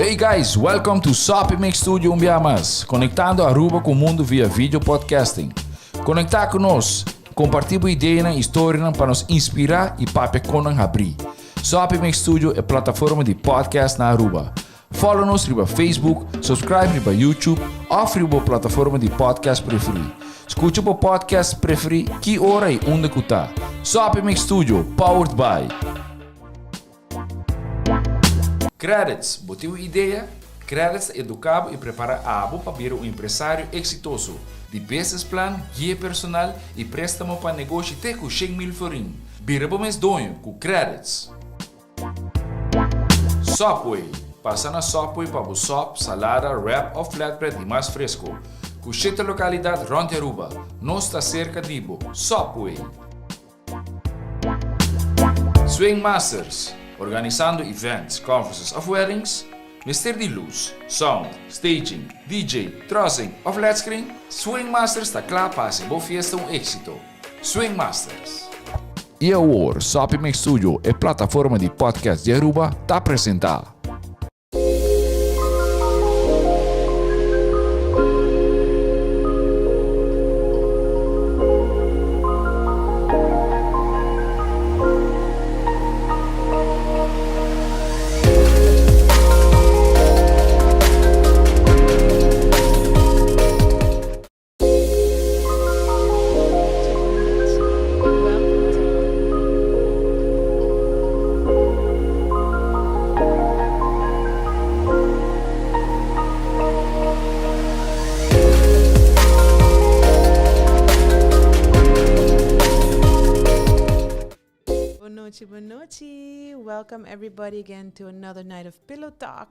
Hey guys, welcome to Sopimix Studio Umbiamas, conectando Aruba com o mundo via vídeo podcasting. Conectar conosco, compartilhar ideias e histórias para nos inspirar e para conan abrir. Sopimix Studio é plataforma de podcast na Aruba. Follow-nos riba Facebook, subscribe riba YouTube ou riba plataforma de podcast preferido. Escute o podcast preferido que hora e onde que está. Sopimix Studio, powered by Credits, botiu ideia, Credits educava e prepara a abo para ser um empresário exitoso, de business plan, guia personal e préstamo para negócio até com 100,000 florin. Bira para mês donho com Credits. Subway, passa na Subway para o sop, salada, wrap ou flatbread e mais fresco. Com 7 localidades rond Aruba, não está cerca de Ibo. Subway. Swing Masters, organizando events, conferences of weddings, Mr. de luz, sound, staging, DJ, trussing of flat screen, Swing Masters está claro para ser boa fiesta um êxito. Swing Masters. E agora, Sopimix Studio é plataforma de podcast de Aruba, está apresentar. Boa noite. Welcome everybody again to another night of Pillow Talk.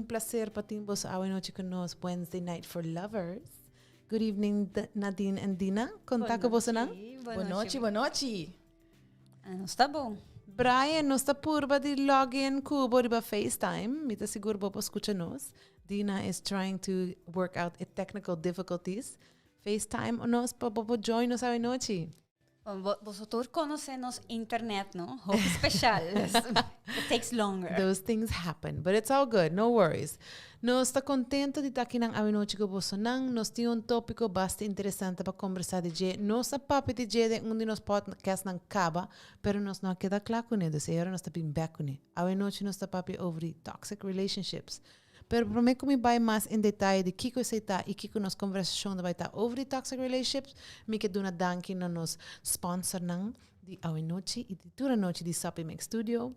Placer para timbos a noite conosco Wednesday Night for Lovers. Good evening Nadine and Dina. Conta com você não? Boa noite. Não está bom. Brian, não está purba de login cubo de FaceTime. Me tá seguro para escutar nós. Dina is trying to work out technical difficulties. FaceTime nós para join nos a noite. Vosotros conocemos internet, no? Hope special. It takes longer. Those things happen, but it's all good. No worries. Nós está contento de estar aqui na Avenoche com você. Nós temos tópico bastante interessante para conversar de hoje. Nós a papo de hoje de nos podcast não acaba, pero nós não queda claro com ele. Agora nós está bem back com ele. Avenoche nós está papo over toxic relationships. Pero prometo que me vai mais em detalhe de que coisa está e que nossa conversação vai estar over toxic relationships. Me que dona danke na nos sponsor nang de Avenoche e de toda noite de Sopimix Studio.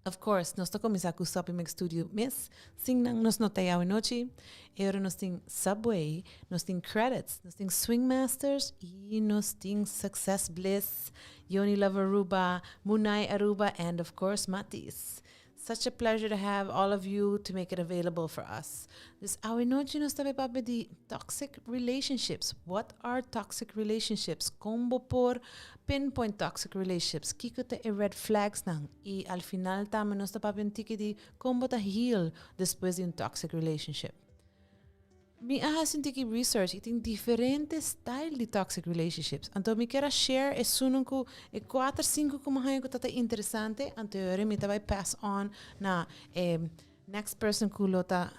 Of course, nós estamos começando com o Sopimix Studio mês. Sim, nós não temos Avenoche. Agora nós temos Subway, nós temos Credits, nós temos Swing Masters e nós temos Success Bliss, Yoni Love Aruba, Munai Aruba, and of course Matis. Such a pleasure to have all of you to make it available for us. Dus Avenoche nos tabe pape de toxic relationships. What are toxic relationships? Combo por pinpoint toxic relationships. Kiko te red flags nang. E al final tame nos tabe pape tiki di combo ta heal después de un toxic relationship. Mi ahas tiki research iting diferente style de toxic relationships. Anto mi quero share e sunun ku e 4-5 kumahayo ko tata interessante. Anto yore mi tabay pass on na next person ku lota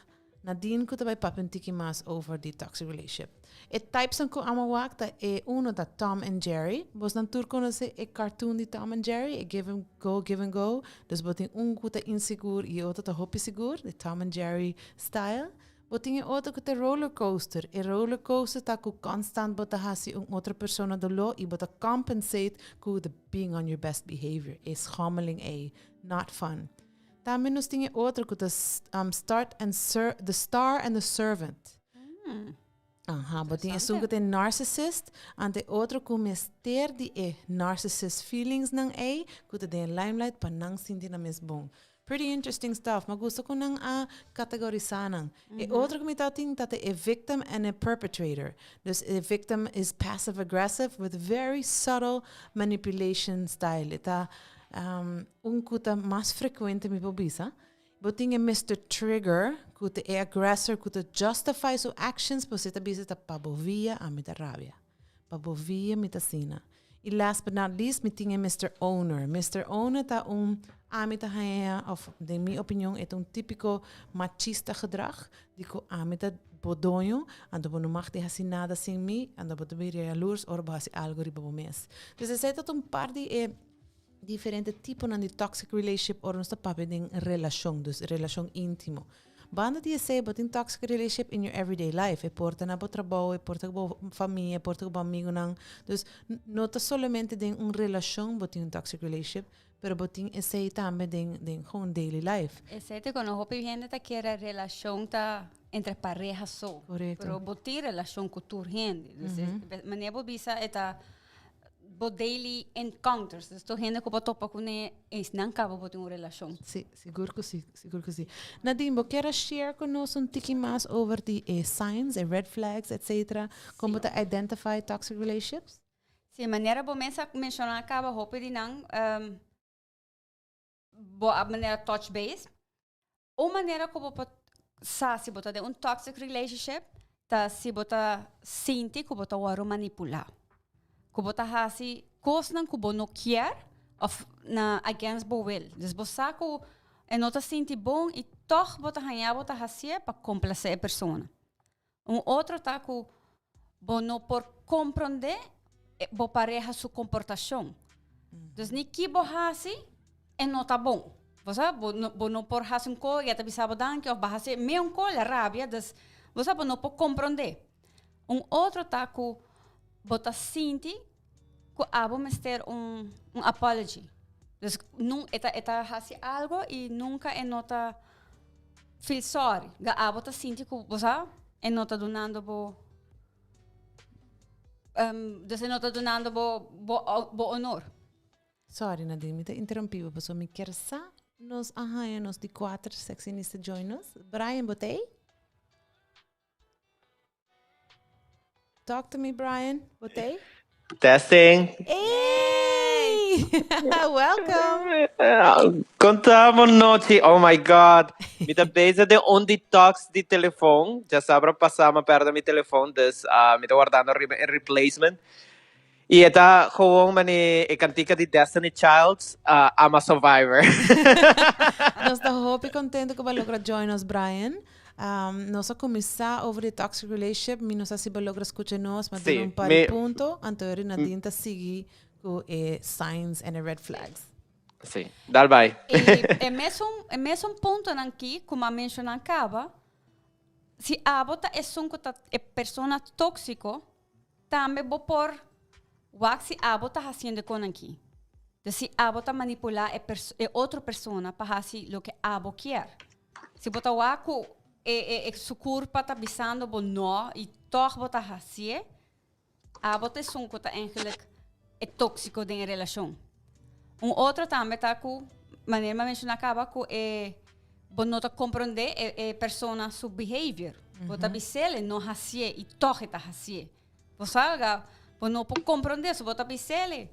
Nadine ku tabay papin tiki mas over the toxic relationship. E types ko amawak ta e uno da Tom and Jerry. Bos nan turko na se e cartoon di Tom and Jerry. E give and go. Dus boting ku ta inseguro e otro ta hopi seguro. The Tom and Jerry style. Botinha outra que tem roller coaster. E roller coaster tá com constant bota hasi outra persona do lo e bota compensate com the being on your best behavior. É schommeling not fun. Também nós tinha outra que the the star and the servant. Botinha isso que tem narcissist, ante outra que mester de narcissist feelings nang que tem limelight pa nang sindi na mes bom. Pretty interesting stuff. Mas gusto ko nang kategorizar nang. E outro que me tating tate a victim and a perpetrator. Dus a victim is passive aggressive with very subtle manipulation style. Ita kuta mas frequente mi pobisa. Boting a Mr. Trigger, kuta a aggressor, kuta justify so actions, posita bisita pabovia a mita rabia. Pabovia mita sina. E last but not least, mi tinha Mr. Owner. Mr. Owner ta amita haya, of in mijn opinie, het een typico machista gedrag. Die ko amita bodonyo, en dan bono mag die hasi nada sin mi, en dan bono weer jaloers, or hasi algo riba mes. Dus er zijn tot een paar die diferente typen aan die toxic relationship, or ons papi ding relation, dus relation intimo. Banda die say, but in toxic relationship in your everyday life. E porta na bo trabalho, e porta bo família, e porta bo amigo nang. Dus nota solamente ding un relação, but in toxic relationship, pero botin essay também ding gewoon daily life. Esse te quando hopi gente ta quer relação ta entre parejas só. Correto. Pero botir relação com tur gente. Dus maneira bo bisa eta bo daily encounters. Dus to gente ko topa com ne is nan cabo botin uma relação. Sí, seguro que sí, seguro que sí. Nadine, ¿vos quieres share con nosotros un tiki más over the signs, red flags, etc. Como te identify toxic relationships? Sí, maneira bo mencionar acaba hopi di nang bo a maneira touch base. O maneira como se bota de toxic relationship, ta se bota sinti que bota waru manipular. Que bota hasi kosnan que bo no quer of na against bo will. Dus bo saco nota sinti bom e toch bota hanha bota hasi para complacer a persona. Outro tá que bo no por compreender bo pareja su comportação. Dus ni ki bo hasi não tá bom. Você não pode fazer um coisa, já sabe danke, ou fazer mesmo coisa, rabia, você não pode compreender. Outro tá que você sente que abo mestre apology. Dus não eta fazer algo e nunca nota feel sorry. Ga abo tá sente que você nota donando bo você nota donando bo honor. Sorry, Nadine, me te interrompi, mas eu me quero só nos arranhos de 4 seccionistas join us. Brian, botei? Talk to me, Brian. Botei? Testing. Hey! Welcome! Contamos noite, oh my god. Me da base de detox de telefone. Já sabe passar uma perda meu telefone, dus me da guardando replacement. E esta gewoon mani cantica de Destiny Childs, I'm a survivor. Nós da hope contente que vai lograr join us, Brian. Nós a começar over the toxic relationship, mi nós se vai lograr escutar nós, mas tem par de ponto, anterior na dinta seguir com signs and red flags. Sim, dal vai. É mesmo ponto aqui, como a mencionar acaba, se a bota é persona tóxico, também vou por o que a bota fazendo com aqui. Se a bota manipular é outra pessoa para fazer o que a bota quer. Se bota o que sua culpa está bisando bo não e toch bota fazer, a bota é eigenlijk é tóxico de relação. Outro também tá com maneira de mencionar acaba com bo não tá compreender persona su behavior. Bota bisele não fazer e toch está fazer. Você bo não pode compreender, se bota bisele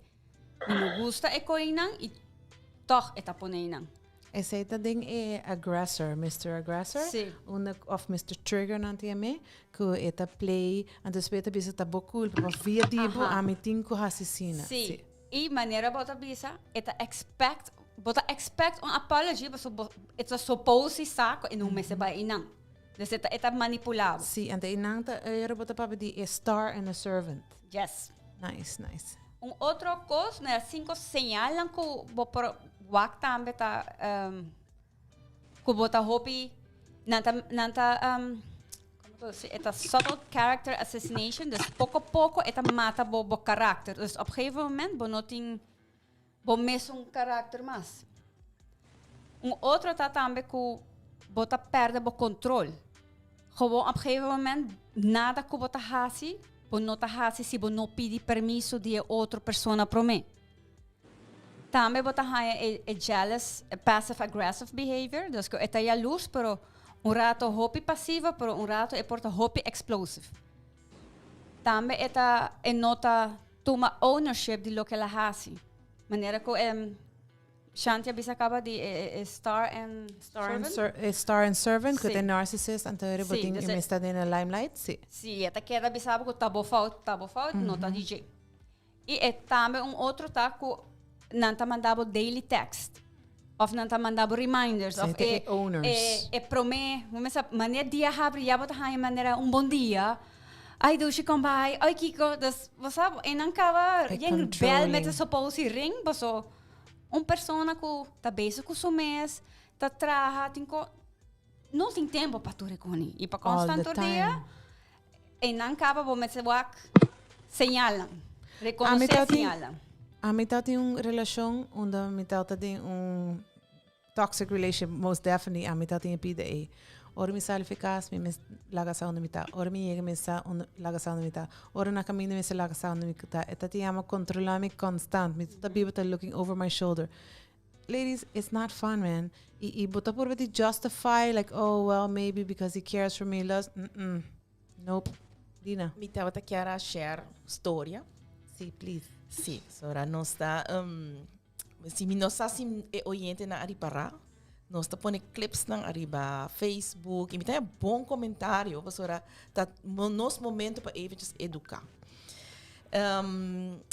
não gosta coinan e toch está poneinan. Esse aí também é aggressor, Mr. Aggressor. Sim. Of Mr. Trigger não tem que é play, antes de bisa tá bocul, para via dibo a meeting com assassina. Sim. E maneira bota bisa, expect um apology, it's a suppose saco e não me se vai inang. Dus eta manipulado. Sim, ante inang ta era bota para de a star and a servant. Yes. Nice, nice. Outro coisa, né, 5 señalan que bo por wak tambe ta que bota hopi nanta como se eta subtle character assassination, dus pouco a pouco eta mata bo karakter. Dus op gegeven moment bo noting bo mesmo karakter mas. Outro tá tambe que bota perde bo controle. Gewoon op gegeven moment nada que bota hasi bo nota hasi si bo no pedi permiso de outra persona pro me. Também bota é jealous, passive-aggressive behavior. Dus que é a luz, pero rato hopi passiva, pero rato é porta hopi explosive. Também é nota toma ownership de lo que ela hace. Maneira que Shantia bisa acaba de star and servant, que sí. tem narcissist, anterior boting sí, está na limelight, sim. Sim, esta queda bisa que tabo fault, nota DJ. E também outro tá que nanta mandava daily text. Of nanta mandabo reminders. Of Sente owners. Prome, maneira dia abre, já bota hai maneira bom dia. Ai, doe je kom bij. Ai, Kiko, dus wat sabe? En dan kan we een bel met de supposi ring, baso. Persona que tá bezig com o mês, tá traha, não tem tempo para tu reconi. E para constante dia, e não acaba bom met se wak señalan, reconocer señalan. A mitad tem relação onde a mitad tem toxic relationship, most definitely a mitad tem PDA. Ora mi sale eficaz, mi lagação na mitad. Ora mi llega mi lagação na mitad. Ora na caminho mi lagação na mitad. Eta te llama controlar mi constant. Mi tá biba looking over my shoulder. Ladies, it's not fun, man. I bota por veti justify like, oh well, maybe because he cares for me. Nope. Dina. Mi tava quer share storia. Sí, please. Sí, sora não está se mi nossa sim oyente na aripará. Nós tá põe clips na arriba Facebook e me tem bom comentário, vasora tá nos momento para evitjes educar.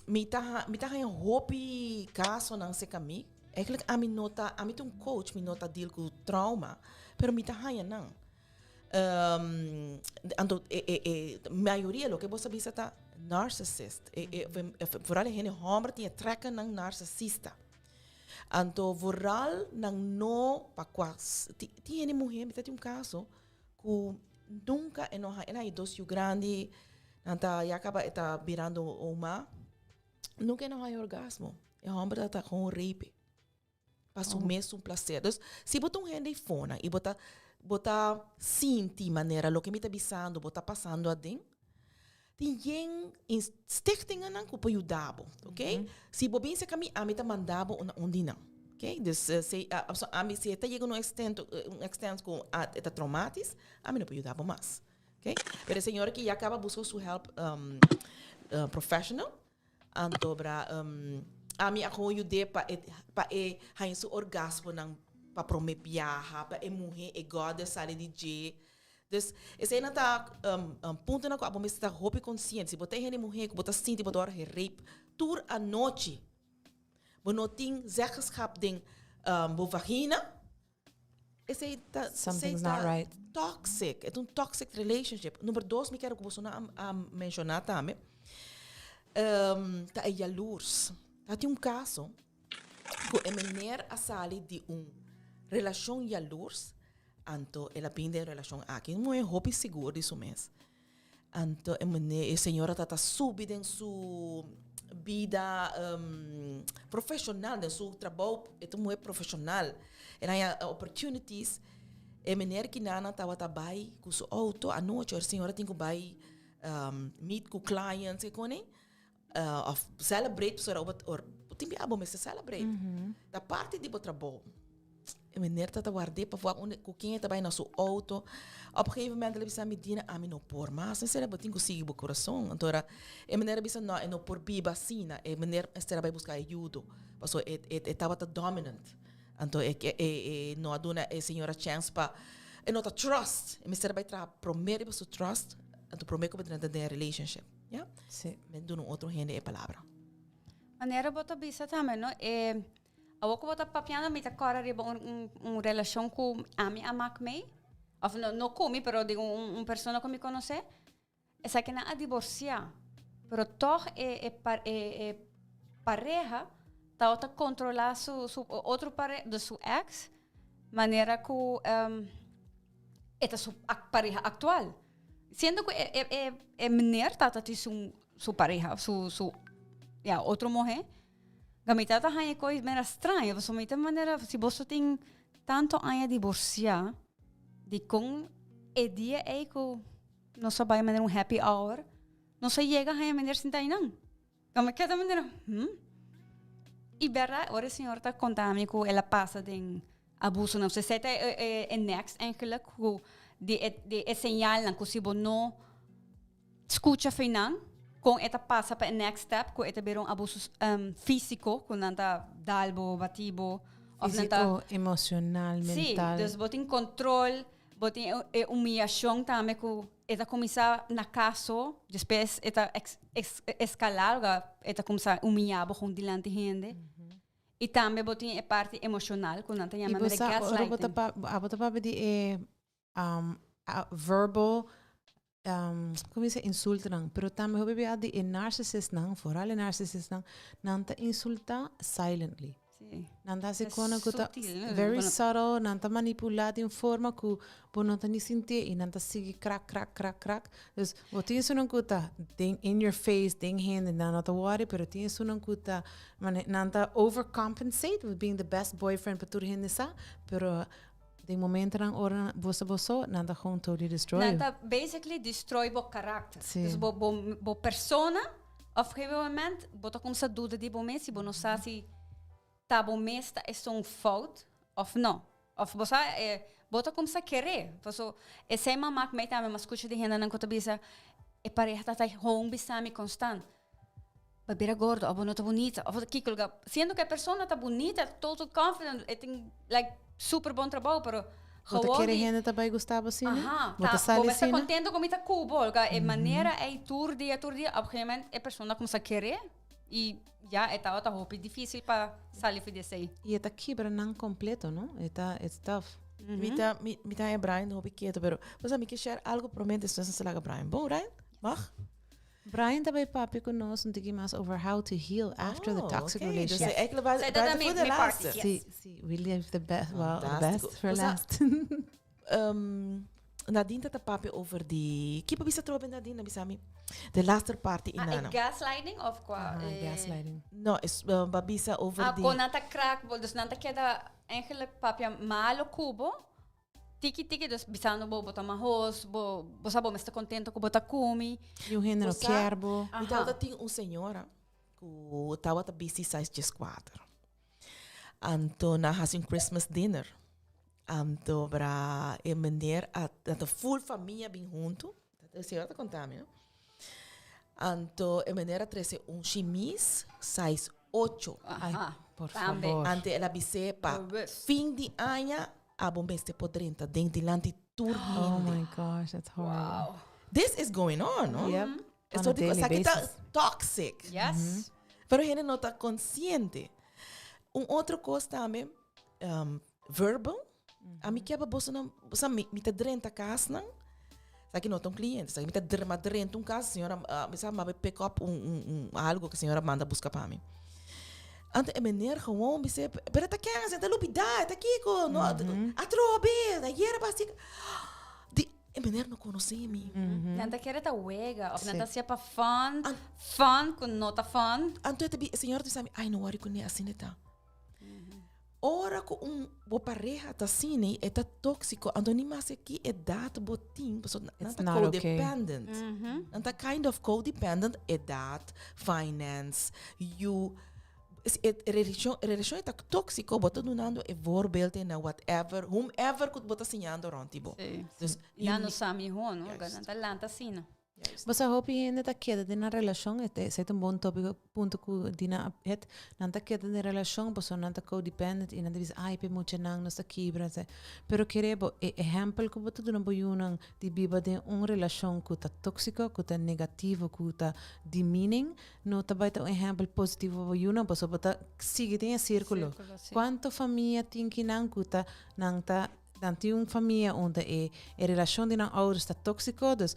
Me tá um hobby caso não se cami. Eigenlijk a mi nota, a mi tem coach, mi nota deal com trauma, pero mi tá não. Então maioria lo que você bisa tá narcissist. Vooral gente homem tinha trekken ng narcissista. Anto vooral nang no pakwas tiene mulher me tem caso que nunca enoja ela dos grande nanta ya acaba está virando uma nunca enoja orgasmo e homem está com rape passa o mesmo prazer dus se botar gente fona e botar sinti maneira lo que me está bisando botar passando a dentro tem stichtingen nan kupo yudabo, ok? Se bobin se kami amita mandabo onde não, ok? Dus se está chegando um extent com eta traumatis, ami não pode yudabo mais, ok? Pero a senhora que acaba buscando sua help professional, antobra ami ako yude pa hain su orgasmo nang pa promepiaha pa mulher e goddess sale DJ. Dus esse aí não tá ponto na qual você está roupa consciente. Se você tem mulher que você sente que você rape, tour a noite, você não tem zeggenschap ding vagina. Esse aí tá something's not right. Toxic, é toxic relationship. Número 2, me quero que você não mencionar também. Tá jaloers. Tá tem caso que é mulher a sair de relação jaloers. Anto ela pinde relação aqui não é hobby seguro disso mês. Anto a senhora tá subida em sua vida profissional, em seu trabalho, é profissional. Ela tem opportunities. A mulher que nana tava trabalhando com seu auto à noite, a senhora tem que vai meet com clients e com of celebrate or tem biabo mas celebrate. Da parte de trabalho. A mulher está guardando para voar com quem está bem no seu auto. Op een gegeven moment ele me dina a mim não por mas não será botinho consigo o coração. Então a mulher bisa não por biba sina. A mulher está vai buscar ajuda. Passou estava dominant. Então não aduna a senhora chance para não tá trust. A mulher vai tra prometer para trust. Então prometer que vai ter relationship. Yeah? Sim. Me dá outro gente a palavra. Maneira bota bisa também, não? Ako ko bota papiana may takora riba relasyon ko ami amak may. Of no kumi pero digo persona que me conoce. Esa que na a divorciar. Pero toch pareja ta outra controlar su outro de su ex maneira que esta su pareja actual. Siendo que menor tata ti su pareja su outro mulher. Gamita ta hanya coisa mera estranha, você me tem maneira se você tem tanto anos de divorciar, de com dia é que não só vai maneira happy hour, não só chega a maneira sem tá não. Como que é da maneira? E verdade, ora a senhora tá contando que ela passa de abuso, não sei se é next eigenlijk de señal que se você não escuta final com esta passa para o next step, com esta ver abuso físico, com nanta dalbo, batibo, físico, emocional, mental. Sim, então botem controle, botem humilhação também, que esta começa na casa, depois esta escalar, esta começa humilhar com dilante gente. E também botem a parte emocional, quando não tem a E maneira você, gaslighting. a bota de verbal, como dice, insulta não, pero também hobi de narcissist não, vooral narcissist não ta insulta silently. Sim. Nanta se É kona kuta sutil, né? very Bueno. subtle, nanta manipula de forma que bo nanta ni sinte e nanta sigi crack. Dus bo tien sunan kuta ding in your face, ding hand and nanta worry, pero tien sunan kuta nanta overcompensate with being the best boyfriend patur hinisa, pero de momento nang ora boso nanta gewoon totally destroy you. Nanta basically destrói o caráter. Sim. Dus bo persona, op een gegeven moment, bota como se dúvida de bom mês, se bo não sabe se tá bom mês tá é fout of não. Of você bota como se querer. Você esse mamá que me tá me escuta de renda não cotabisa é pareja tá home bisami constant. Babira gordo, ou não tá bonita, ou kiko sendo que a pessoa tá bonita, todo confident, tem like super bom trabalho, pero Bota querer renda também gostava assim, né? Aha, Bota tá, sali você assim, né? contento com ita cubo, a maneira é turdia, obviamente a pessoa começa a querer e já é outra roupa difícil para sair desse. E eta quebra não completo, não? It's tough. Mita é Brian, hobi quieto, pero você me quer share algo promete se você laga Brian. Bom, Brian? Mag? Brian também papi conosco um pouquinho mais over how to heal after the toxic Dus relationship. eigenlijk was Zij Brian dat voor dan de mee laatste. party, Sim, sim, we leave the best, well, the Fantastico. best for Was last. Nadine tata papi over die... Kipa bisa trobe Nadine, bisami. De laatste party in Nana. Gaslighting of qua... Gaslighting. No, is babisa over die... Kon nata crack, dus nata queda eigenlijk papia malo cubo, tiki, dus bisano bo bota mahos, bo sabo me está contento com bota kumi. E o gênero Você- querbo. Então, tinha senhora que estava a busy size just 4. Então, na um Christmas dinner. Então, para a meneer, a full família bem junto. A senhora está contando, não? Então, a meneer trouxe chemise size 8. Aha, Por também. favor. Ante ela disse para fim de ano, a bomba este por 30, dentro de tour. Oh my gosh, that's horrible. Wow. This is going on, no? Yep. É On só a de daily coisa que está basis. toxic. Yes. Pero ele não está consciente. Outra coisa também, verbal. A mim que é para você não, você me tá dentro da casa não. Sabe que não tem cliente, sabe me tá dentro casa, senhora, me sabe pick up algo que a senhora manda buscar para mim. Ante é meneer gewoon bisa, pero tá quem é, tá lupida, tá aqui com, no, atrobe, da era básica. De é meneer não conhece me. Nanta quer ta wega, of Sim. nanta siya pa fun, kun nota fun. Anto é a senhora disse ai não worry com nem assim tá. Ora com bo pareja tá assim, é tá tóxico, ando nem mais aqui é data botim, pessoa não tá not okay. codependent. Não tá kind of codependent, é data, finance, you relação é tá tóxico, bota donando é voorbeeld na whatever, whomever could bota sinhando rontibo. Dus Ya no sami ho, no? Nanta lanta sino. Você hope ainda tá queda de na relação, esse é um bom tópico, ponto que dina het, não tá queda de relação, você não tá codependent e não diz ai pe muito não está quebra, pero querebo exemplo que você não pode unang de biba de relação que tá tóxico, que tá negativo, que tá demeaning, não tá vai tá exemplo positivo unang, você bota sigue tem círculo. Quanto família tem que não tá não tá dan tem família onde a relação de não ouders está tóxico, dus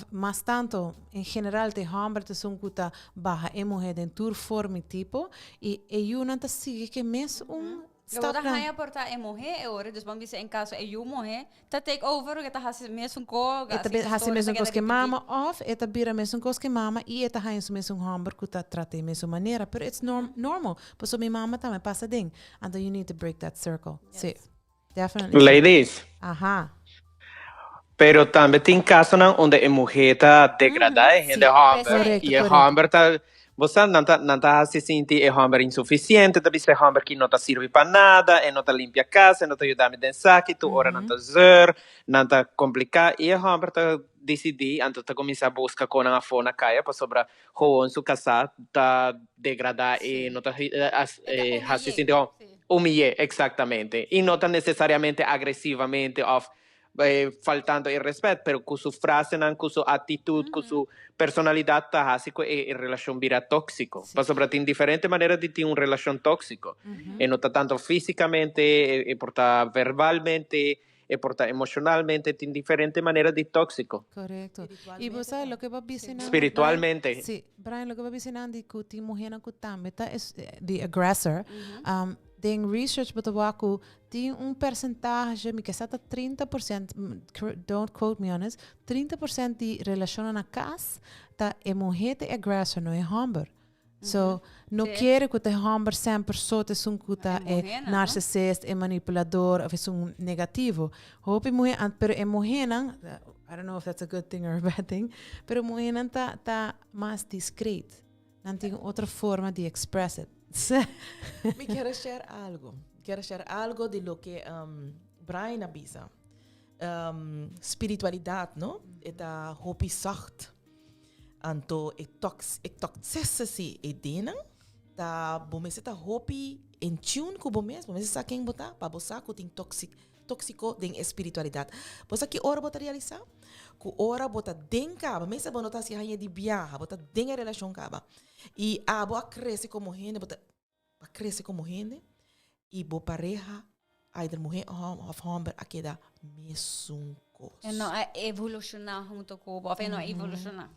mas tanto em geral te hambre te são kuta barra emohe den tour forme tipo e eu não tá sigue que mesmo Stop dan ga je porta e morrer, ore, dus vamos dizer em caso e eu morrer, tá take over, que tá hasi mesmo co, eta hasi mesmo coisa que mama off, eta bira mesmo coisa que mama e eta hain mesmo hambre kuta trate mesmo maneira, but it's normal. Por mi mama também passa ding, and you need to break that circle. Sim. Definitely. Ladies. Ajá. Pero também tem casos onde a mulher está degradada e a homem. Correcto, E a correcto. homem está... Você não está se sentindo a homem insuficiente, deve ser a homem que não serve para nada, e não limpa a casa, não ajuda a me dançar, que tu hora não está zer, não está complicado. E a homem está decidir, então está começar a buscar com a fona caia para sobre como sua casa está degradada e não está se sentindo humilhar, exatamente. E não está necessariamente agressivamente, faltando el respeto, pero con su frase, con su actitud, con su personalidad, así que la relación vira tóxico. Sí. Sobre ti, en diferentes maneras de tener una relación tóxico. No está tanto físicamente, porta verbalmente, porta emocionalmente, en diferentes maneras de tóxico. Correcto. Y vos sabes lo que va a decir espiritualmente. Brian, sí, Brian, lo que va a decir que ti mujer no también es the aggressor. Den research betawaku tem percentage, me que está 30%, don't quote me on this, 30% de relação na casa, tá é mulher de agressor, não é homem. So, não quero que o homem sempre só te sunkuta é narcisista, é manipulador, ou é negativo. Hope mulher, pero é mulher não, I don't know if that's a good thing or a bad thing, pero mulher não tá mais discreet. Não tem outra forma de express it. Me quero share algo. Quero share algo de lo que Brian avisa. Spiritualidade, não? É hopi zacht. Anto toxicity e dena. Da bomese ta hopi in tune com bomese. Bomese sa quem botar para botar com tem tóxico den espiritualidade. Bosa que ora bota realizar? Ku ora bota den caba. Mesa bonota se hanya de biaha, bota den a relação caba. E a boa cresce como gente, bota cresce como gente e boa pareja, either mulher ou homem, a queda mesmo coisa. É não evolucionar junto com o é não evolucionar.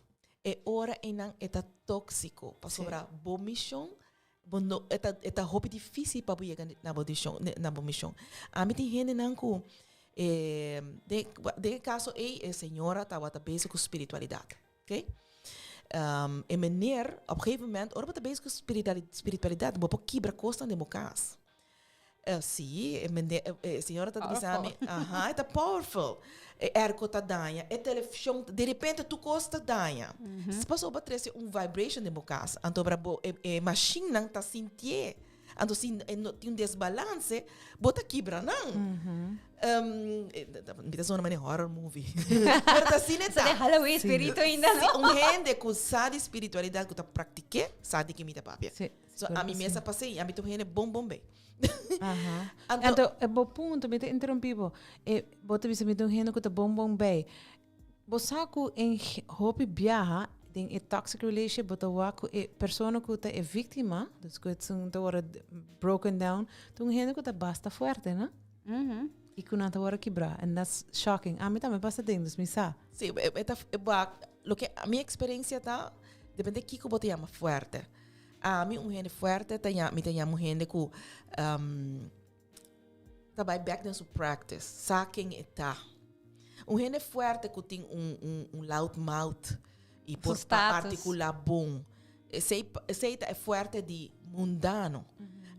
É hora em não é tóxico para sobrar boa missão. Bono é roupa difícil para chegar na boa missão. A mim tem gente não com de caso a senhora estava bezig com espiritualidade, ok? E meneer, op een gegeven moment, ora bota bezig com spiritualidade, bopo quebra costa de mocas. Sim, a senhora está dizendo, é powerful. Ergo tá danha, televisão, de repente tu costa danha. Se passou para trazer vibration de mocas, então brabo machine não tá sentir. Então se tem desbalance, bota quebra não. Me dá uma maneira horror movie. Mas assim é tá. Halloween espírito ainda não. Gente que sabe espiritualidade que tá pratique, sabe que me dá papia. So a mim mesma passei, a mim tô gente bom bem. Então é bom ponto, me interrompivo. Bota bisa me tô gente que tá bom bem. Bosaku em hopi viaja tem a toxic relationship, bota waku e persona que tá é vítima, dus que são tá ora broken down, então gente que tá basta forte, né? E que não tá ora quebrar, and that's shocking. A mim também passa dentro, me sabe? Sim, lo que a minha experiência tá, depende de que eu botei mais forte. A mim gente forte tem gente que tá vai back to practice, saquem eta. Gente forte que tem loud mouth e por articular bom. Esse é forte de mundano.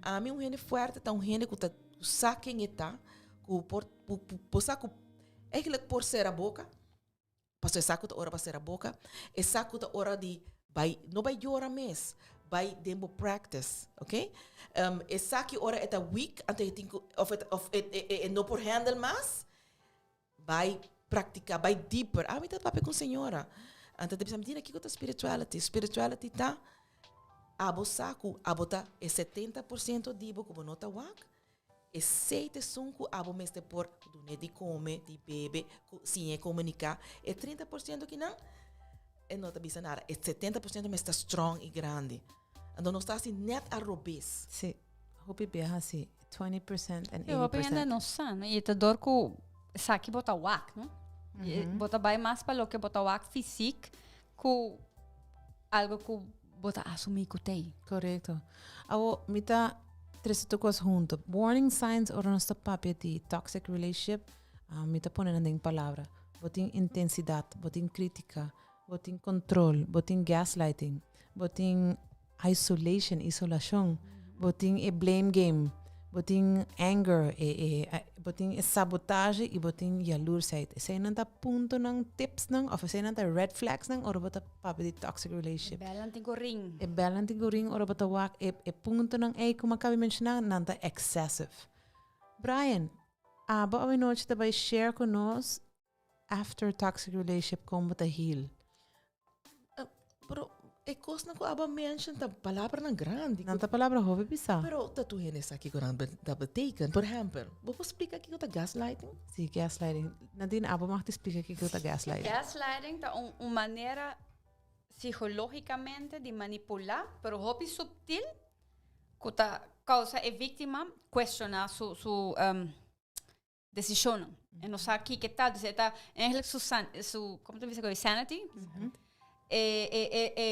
A mim gente forte tá gente que tá saquem eta. Por saco é que por ser a boca passou saco da hora para ser a boca é saco da hora de não vai llorar mais vai demo practice, ok? É saco hora é weak até não por handle mais vai praticar vai deeper me tá papel com senhora então depois me diz aqui que a spirituality tá abo saco abota é 70% dibo como nota wak e 7% abo meste por do de come, de bebe, sim é comunicar, e 30% que não, e não tá bisa nada, e 70% meste strong e grande. Então não está assim net a robês. Sim, hope bem assim, 20% and 80%. Eu hope ainda não sabe, e te dor que saque bota wak, não? Bota bem mais para o que bota wak físico, com algo que bota assumir que tem. Correto. Awo, mita tres tocos junto. Warning signs o nosso papel de toxic relationship, me tá pondo em palavra. Botin intensidade, botin crítica, botin control, botin gaslighting, botin isolação, botin blame game, botin anger, botin sabotagem e botin jaloersheid. Zijn não tá ponto ng tips ng, of zijn não tá red flags ng, or bota papel de toxic relationship. Belanting ko ring. Belanting ko ring, or bota wak, ponto ng, como acabei mencionar, não tá excessive. Brian, aba a noite também share conosco after toxic relationship como bota heal. Pero coisa não aba mention ta palavra na grande. Nanta palavra hobby bisa. Pero tatu henes aqui que não betekent. Por exemplo, vou explicar aqui o ta gaslighting. Sim, gaslighting. Nadine, abo mag te explicar que é gaslighting. Gaslighting é uma maneira psicologicamente de manipular, pero hobby subtil, que causa a vítima questionar su decisão. E não sabe que tal, está eigenlijk como tu diz, sanity,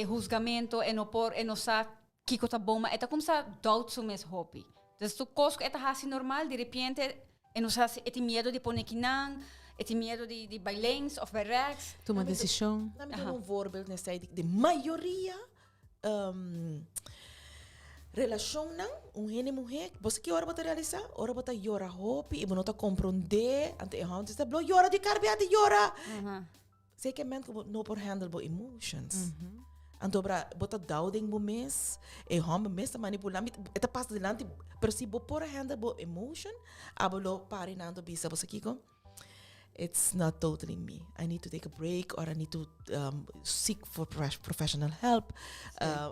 juzgamento, e não por, e não sabe que está bom, mas é como se doubt su mes hobby. Então, tu coisa que está assim normal, de repente, e não sabe, é medo de pôr não, é medo de bailens of berrex. Toma decisão. Na me um voorbeeld nessa ideia de maioria relação não gene mulher você que hora bota realizar hora bota llora hopi e bonota compreender ante a hand está blo llora de carbiate llora zeker men no por handle bo emotions anto bra bota doubting bo mes e hand mes manipular eta pas delante pero si bo por handle bo emotion abolo pare nando bisa você kiko. It's not totally me. I need to take a break or I need to seek for professional help.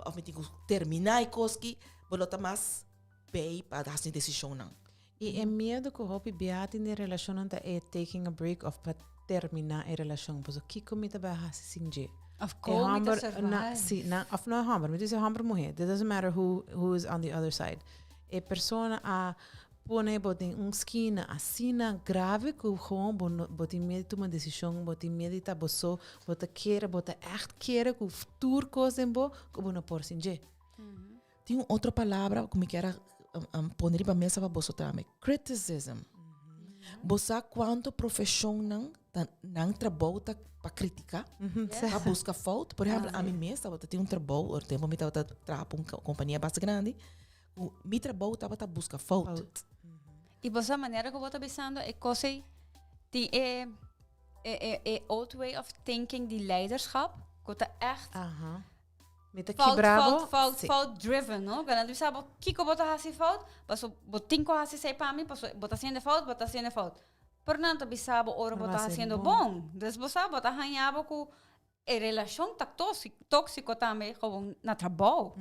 Of met ik terminar koski, bolota mas bij para dar decisão não. E é medo que o hobby beate na relação anta é taking a break of para terminar a relação. Pois o que comita vai hasi sinje. Of course, of no hammer. Mas isso é hammer mulher. It doesn't matter who is on the other side. E persona a pone botin esquina assina grave que gewoon botin medo tomar decisão, botin medo tá boso, bota queira, bota echt queira que o futuro coisa bo que bona por sinje. Tem outra palavra como que era poner para mesa para boso também. Criticism. Bosa quanto profissão não trabalha para criticar, para buscar fault. Por exemplo, a mim mesma, eu tenho trabalho, ou tempo me estava trabalhando com companhia bastante grande, o meu trabalho estava a buscar fault. E você maneira que eu estou pensando é coisa é old way of thinking de leiderschap, que tá echt fout driven, não? Quando você sabe que eu botar assim fout, passo botinho assim sei para mim, passo botar sendo fout. Por não tô pensando ora botar sendo bom, des você botar ranhava com a relação tá tóxico também como na trabalho.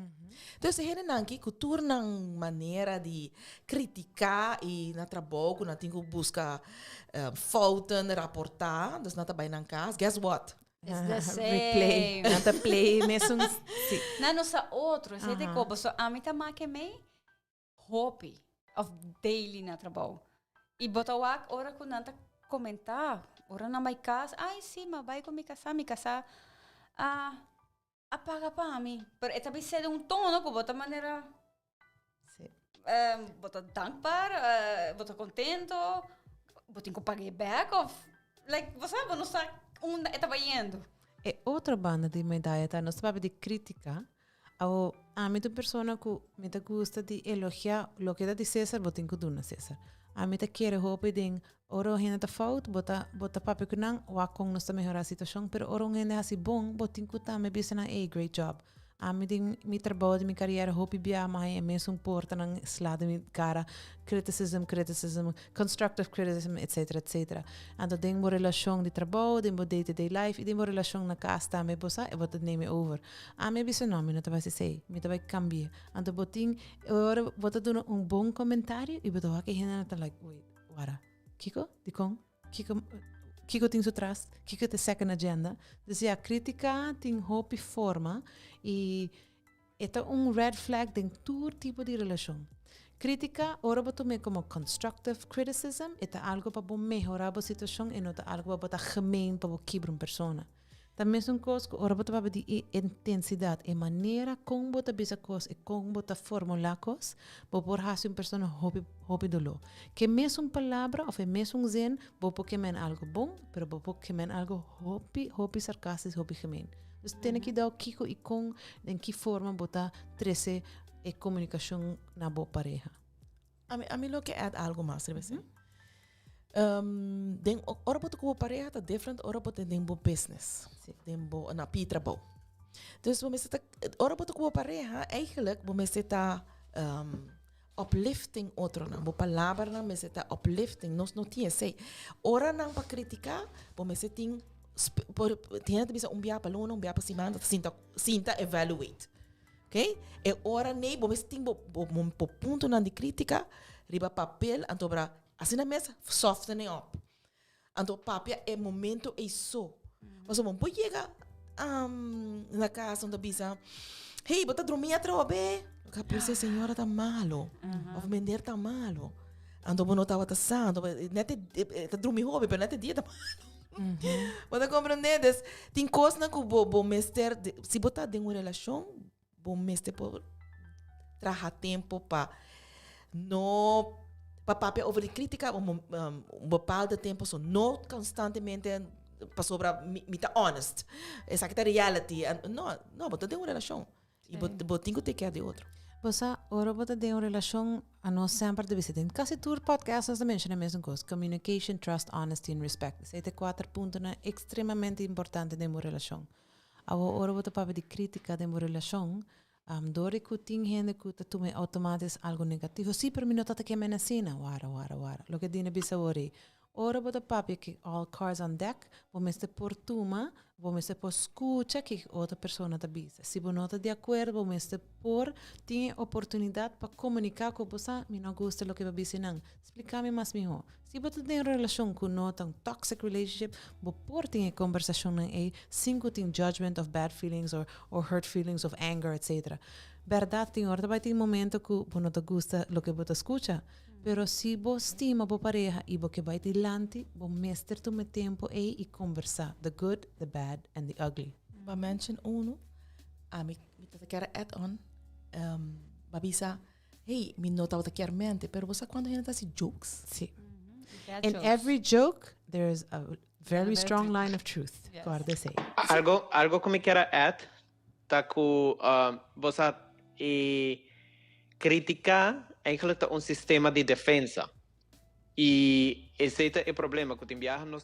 Então, se ele não que cultura não maneira de criticar e na trabalho, quando tem que buscar falta, raportar, das nada bem na casa. Guess what? It's the same. Replay, nada play, mesmo. Na nossa outro, você tem como só a mim também que me hobby of daily na trabalho. E botar o hora que não tá comentar, ora na minha casa, ai sim, mas vai com me casar, apaga para mim. Pero esta vez é tono que bota maneira, bota dankbaar, bota contento, bota com pague back of, like, você não sabe onde está indo. É outra banda de medalha, tá? Nós sabemos de crítica. A mim, uma pessoa que me gosta de elogiar o que está de César, botem com Duna César. A mim, quero roupa de oro gente tá fout, bota papo que não, o acong nós tá melhorar a situação, pero oro gente assim bom, botem com tá me bisa na great job. A mim de mi trabalho, de mi carreira, roupa bia, mas é mesmo porta na slada mi cara, criticism, constructive criticism, etc. Então tem uma relação de trabalho, tem uma day-to-day life, e tem uma relação na casa também, bosa, e bota name over. A mim bisa não, me não tá vai ser, me tá vai cambiar. Então botem, ora bota dando bom comentário e bota aqui gente tá like, wait, wara. Kiko, Kiko tem atrás, Kiko tem second agenda. Então, a crítica tem roupa e forma e é red flag em todo tipo de relação. Crítica, ora boto me como constructive criticism, é algo para melhorar a situação e não é algo para gemeen para quebrar uma pessoa. Também são coisas que ora boto para de intensidade, é maneira como bota bisa coisas e como bota formular coisas, para por hacer uma pessoa hobby dolo. Que mesmo palavra ou mesmo zen, para que men algo bom, pero para que men algo hobby sarcástico, hobby gemeen. Dus tem que dar kiko e com em que forma bota 13 e comunicação na boa pareja. A mim lo que é algo mais, sabe assim? Den ora boto com pareja tá different, ora boto den bo business. Den bo na pitra bo. Dus we tá ora boto com pareja, eigenlijk we tá uplifting outro não, bo palavra não, me tá uplifting, nós não tinha sei. Ora não para criticar, we tem tiene que ser biapa luna, biapa semana, sinta evaluate. Okay? E ora nee, bom esting bo ponto na de crítica, riba papel, anto bra, assim na mesa, softening up. Anto papia é momento é só. Mas bom, pode chegar na casa onde bisa, hey, bota dormir atrás, be? Porque senhora tá malo, o vender tá malo. Anto bom não tava tassando, nete tá dormir hobby, mas nete dia tá malo. Você compreende? Tem coisas que o mestre, se botar dentro de uma relação, bom mestre por trabalhar tempo para não para papel over crítica bepaalde tempo so não constantemente para sobra mita honest essa que é reality não botar dentro uma relação e botar que te quer de outro. Você ora botar dentro uma relação a nós sempre de visitar. Quase tour podcast nós mencionamos a mesma coisa. Communication, trust, honesty and respect. Esses 4 pontos são extremamente importantes dentro uma relação. Ora botar papel de crítica dentro uma relação. Dori que tem gente que toma automaticamente algo negativo. Sim, pero não está que me nascina. Wara. Lo que dina bisa ori. Ora botar papel que all cards on deck. Vamos por tuma. Vamos por escucha que outra pessoa está bisa. Se você não está de acordo, vamos por ter oportunidade para comunicar com você. Me não gosta do que você bisa não. Explica-me mais melhor. Se você tem relação com um toxic relationship, você pode ter conversação aí sem que tenha judgment of bad feelings or hurt feelings of anger, etc. Verdade, tem hora vai ter momento que você não gosta do que você escuta. Pero se você estima a pareja e você vai dilante, você mestre toma tempo aí e conversar. The good, the bad, and the ugly. Ba mention uno, me quero add-on, babisa, hey, me nota o que mente, pero você quando a gente tá jokes? Sim. In every joke, there's a very strong true. line of truth. Yes. Guarda sei. Algo que me quero add, tá com você criticar eigenlijk sistema de defensa. E esse é o problema, que timbiaja nos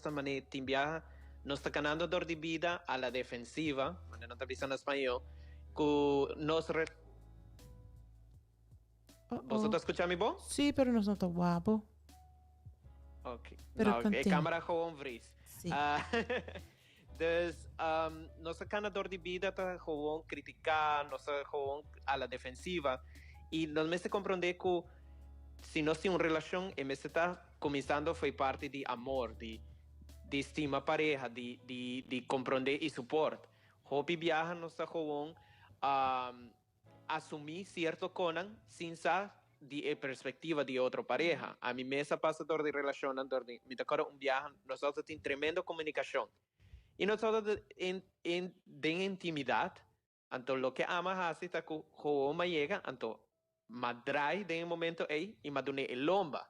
está ganando dor de vida a la defensiva, não está pensando em espanhol, que nos... ¿Vos estás escuchando mi voz? Sí, pero no está guapo. Ok. Pero Nou, continue. cámara gewoon vries. Sí. Dus nossa canador de vida está gewoon criticar, nossa gewoon a la defensiva. E nós me se compreender que se nós temos uma relação, e me está começando foi parte de amor, de estima pareja, de compreender e suporte. Hobby viaja nós está gewoon assumir certo conan sin sa de perspectiva de outra pareja. A mim mesa passador de relação, me decora viaje, nós temos tremenda comunicação. E nós de intimidade, então lo que ama hace está que o homem chega, então madrai de momento aí e madune el lomba.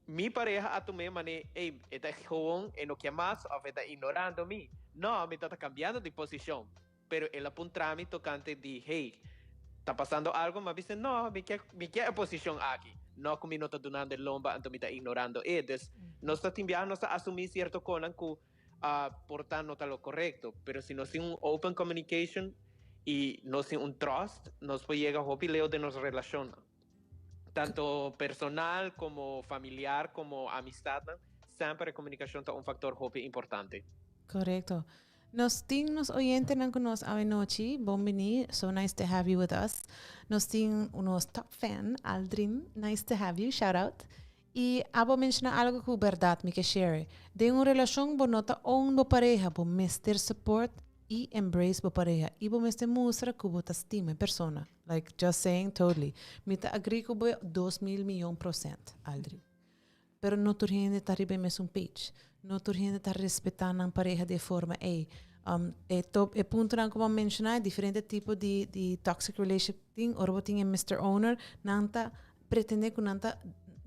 Mi pareja a tu me mane, está joven en lo que más o está ignorando mí. No, me está cambiando de posición. Pero él apunta mi tocante de, hey, está pasando algo, me dice, no, me quiere posición aquí. No, como no está donando el lomba, entonces me está ignorando. Entonces, no está enviando, no está asumir cierto conan que portar no está lo correcto. Pero si no tiene un open communication y no tiene un trust, nos puede llegar a hobby leo de nos relaciona. Tanto personal como familiar como amistad, siempre la comunicación es un factor hobby importante. Correcto. Nos tienes oyentes que nos avenochi, bombini, so nice to have you with us. Nos tienes unos top fan, Aldrin, nice to have you, shout out. Y abo menciona algo que verdad me que share. De una relación bonota o una pareja, bo mester support y embrace bo pareja. Y bo mester mostra que bo estima persona. Like just saying totally. Me ta agree que bo 2.000.000%, Aldrin. Pero no tu gente está arriba mesmo page. No tu gente está respeitando a pareja de forma punto na como mencionar diferente tipo de toxic relationship thing or boting Mr. Owner nanta pretende que nanta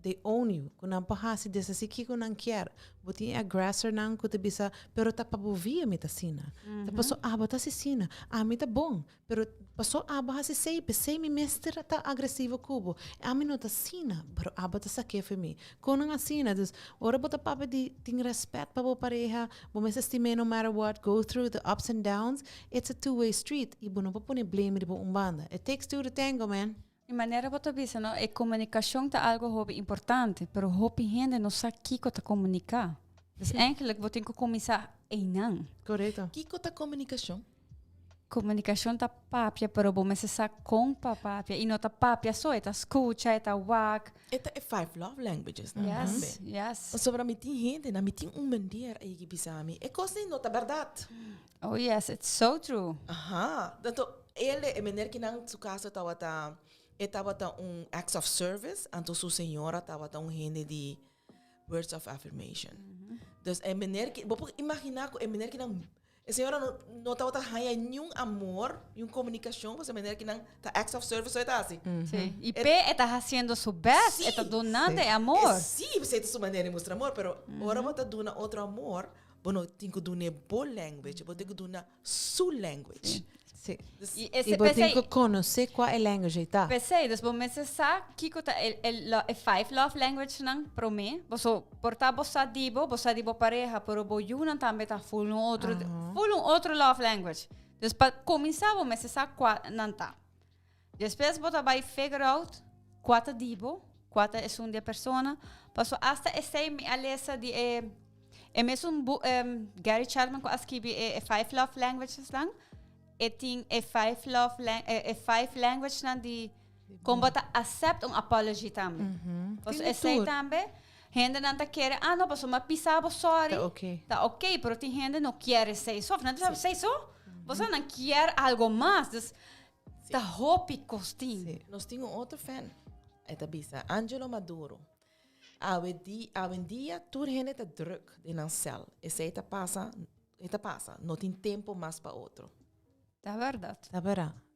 they own you que nan pahasi dessa siki que nan quer boting aggressor nan que te bisa pero tá para bovia me tá sina tá passou bota se sina me tá bom pero passou hasi sei me mestre tá agressivo cubo me não tá sina pero bota saque foi me quando nan sina dus ora bota papa de tem respeito para pareja bo me estima no matter what go through the ups and downs it's a two-way street e bo não pode blame de bo banda it takes two to tango man. De maneira que você diz, não, a comunicação é algo importante, mas hobby gente não sabe o que comunicar. Dus eigenlijk wordt ik commissar eenang. Correcto. Kiko ta comunicação. Comunicação tá papia, pero bom, mas essa compa papia. E não tá papia só, é tá escuta, é tá wak. Ito é 5 love languages. Yes, yes. O sobra miting gente, na miting manier ay gibisami. E cosa não tá verdade. Oh yes, it's so true. Aha. Dato, ele, e meneer kinang su caso tawata, e tawata acts of service, anto su senhora tawata gente de words of affirmation. Dus, e meneer, bopo imagina ko, e meneer kinang, e senhora no tawata haya yung amor, yung comunicação, você meneer kinang, ta acts of service, so eta assim. Sí. Y P está haciendo su best, Sí, está donando sí. amor. Sí, você está su maneira de mostrar amor, pero ora bota duna outro amor, bueno, tenho duna bo language, bo tenho duna su language. Sí. Dus, Y Y ese vos tenés pensé, que conocer cuál es el lenguaje está. pensei, dus bom, mensen sa, kiko ta, el 5 love language nang pro me, boso, porta bosa dibo pareja, pero bo yunan tambe ta full un outro love language. Dus pa começar, bom, mensen sa qua nanta. Después bota vai figure out, quata dibo, quata es un de persona, paso hasta esse mi alesa di mesmo Gary Chapman ko askibi 5 love languages lang. Eting a 5 language nan di kombata accept un apology tambe. Pues esse tambe gente não tá querendo, não, passo uma pisava sorry. Tá ok. Tá ok, pero tem gente não quer ser só, não sabe ser só. Você não quer algo mais, dus tá hopi costin. nós temos outro fan. Eta bisa, Angelo Maduro. Hoje dia, tudo gente tá druk de nan cel. Esse eta passa, não tem tempo mais para outro. Tá verdade.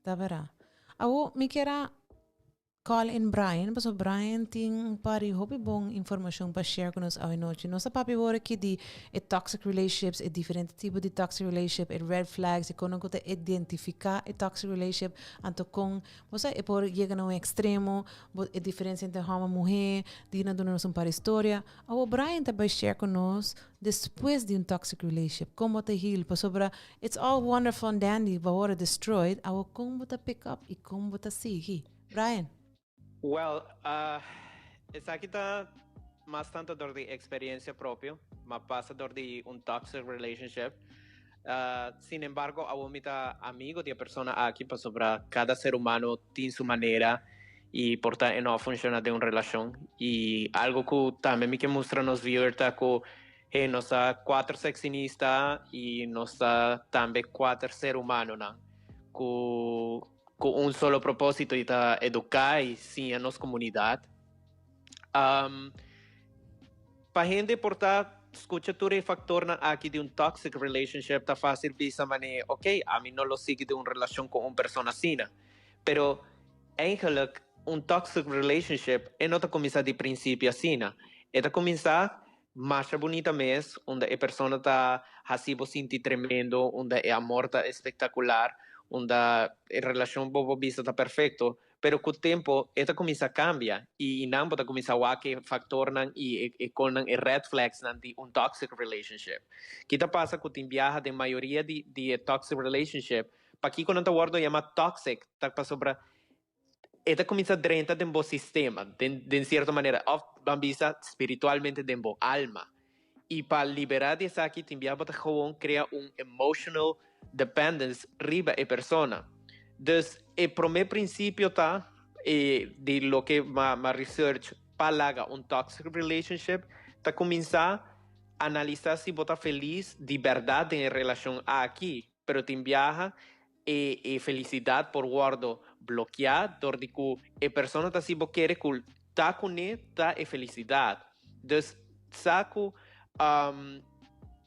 Tá verá. Awo, me quera call in Brian, pero Brian tem pari hopi bom informação para share com nós hoje noite. Nossa papi vora que de toxic relationships, diferente tipo de toxic relationship, red flags, e quando você identificar toxic relationship, anto com você é por chegar a extremo, a diferença entre homem e mulher, dina dona nos para história. Awo Brian também share com nós depois de toxic relationship, como te heal, para sobre it's all wonderful and dandy, but destroyed, awo como te pick up e como te seguir. Brian. Well, essa aqui está mais tanto dor de experiência própria, mas passa dor de toxic relationship. Sin embargo, a mim tá amigo de pessoa aqui para sobre cada ser humano tem sua maneira e portanto não funciona de uma relação. E algo que também me que mostra nos viewers tá que nós 4 sexinista e nós também 4 ser humano, né? Com solo propósito de educar e sim a nossa comunidade. Para gente portar escuta todo o factor aqui de toxic relationship tá fácil bisa mané, ok, a mim não lo sigue de uma relação com uma pessoa assim, pero eigenlijk toxic relationship não tá começar de princípio assim, tá começar mais bonita mesmo, onde a pessoa tá assim você sentir tremendo, onde o amor tá espetacular, onde a relação bobo vista está perfeito, pero com o tempo esta começa a cambiar e não pode começar a que factor nan e com red flags nan de toxic relationship. Que tá passa com tem viaja de maioria de toxic relationship, para que quando tá word chama toxic, tá para sobre esta começa a drena de bo sistema, de certa maneira, of bambisa espiritualmente de bo alma. E para liberar dessa aqui tem viaja para gewoon criar emotional dependence riba e persona. Dus el primer principio está de lo que ma research palaga toxic relationship está comenzar a analizar si vota feliz de verdad en relación a aquí, pero te viaja felicidad por guardo bloqueado, donde que persona está si vos quiere que está con esta felicidad. Dus saco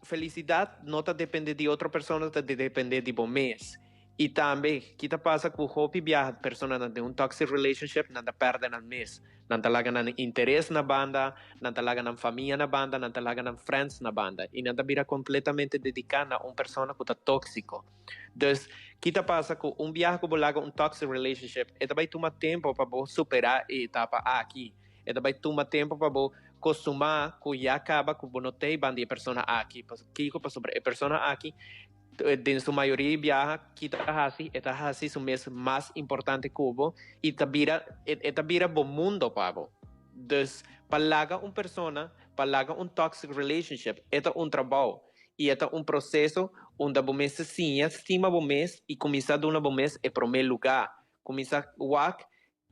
felicidade não está depende de outra pessoa, está depende de bom mês. E também, o que passa com o hobby viaja, a pessoa não tem toxic relationship, não perde no mês. Não está lá ganhando interesse na banda, não está lá ganhando família na banda, não está lá ganhando friends na banda. E não está vira completamente dedicada a uma pessoa que está tóxico. Então, o que passa com viaje que lá toxic relationship, vai tomar tempo para superar a etapa aqui. Vai tomar tempo para acostumar que já acaba que não tem banda de pessoa aqui. Porque sobre a pessoa aqui, em sua maioria viaja, que está assim o mês mais importante que o e está vira bom mundo para o. Então, para lá uma pessoa para um toxic relationship, é um trabalho. E é um processo onde você se sinha, estima você e começa a dar você em primeiro lugar. Começa a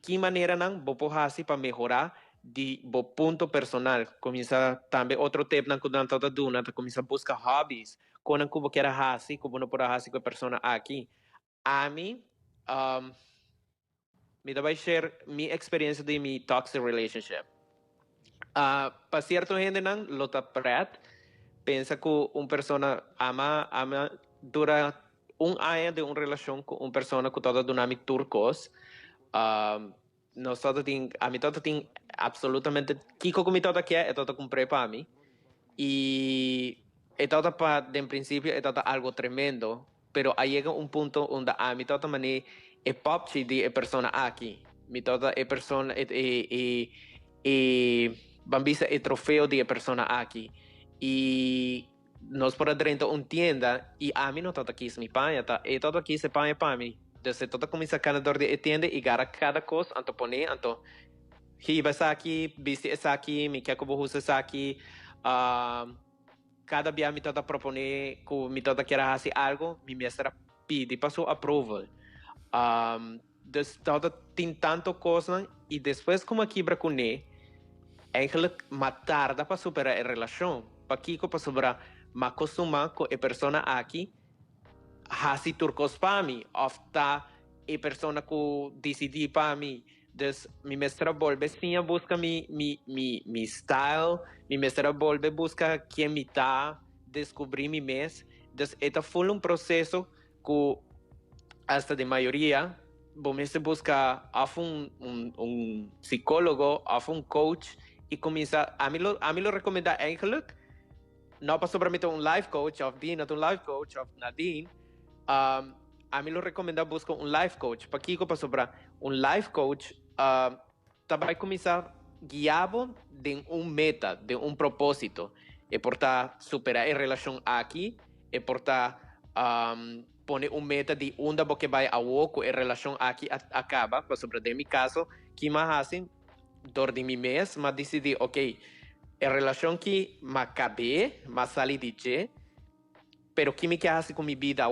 que maneira não vou fazer para melhorar de bo ponto personal. Começa também outro tempo não quando toda duna, começa a buscar hobbies. Quando eu quero fazer, como não pode fazer com a pessoa aqui. A mim, me dá share minha experiência de minha toxic relationship. Para certa gente não, lota pret, pensa que uma pessoa ama dura ano de uma relação com uma pessoa que toda dinâmica turcos. Nós todos tem, a mim toda tem absolutamente, Kiko que me toda quer, é toda comprei para mim. E é toda para, de princípio, é toda algo tremendo, pero aí chega um ponto onde a mim toda maneira é pop de pessoa aqui. Me toda é pessoa bambisa é troféu de pessoa aqui. E nós por dentro tienda e a mim não toda aqui se me paga, tá? E toda aqui se paga para mim. Desde toda começa a canador de tienda e gara cada coisa, anto pone, anto hiba aqui, viste aqui, me quer que vou usar aqui. Cada dia me toda propone que me toda quer fazer algo, me mestra pede para sua approval. Toda tem tanto coisa e depois como aqui para cone, eigenlijk matar para superar a relação, para Kiko para superar, ma acostumar com a pessoa aqui, hasi turcos para mim, ofta a pessoa que decidi para mim. Dus mi mestra volve sim a busca mi style, mi mestra volve busca quem me tá, descobrir mi mes. Dus esta foi processo que hasta de maioria, você busca um psicólogo, coach e começa a mim lo recomenda eigenlijk, não para somente life coach of Dean, não life coach of Nadine. A mim lo recomenda buscar life coach, para Kiko para sobrar life coach. Vai começar guiado de meta, de propósito. É portar superar a relação aqui, é portar poner meta de onde você vai a oco a relação aqui acaba, por exemplo, de meu caso, que me fazem dor de mim mesmo, mas decidi, ok, a relação que me acabei, me saí de je, pero que me quer fazer com minha vida,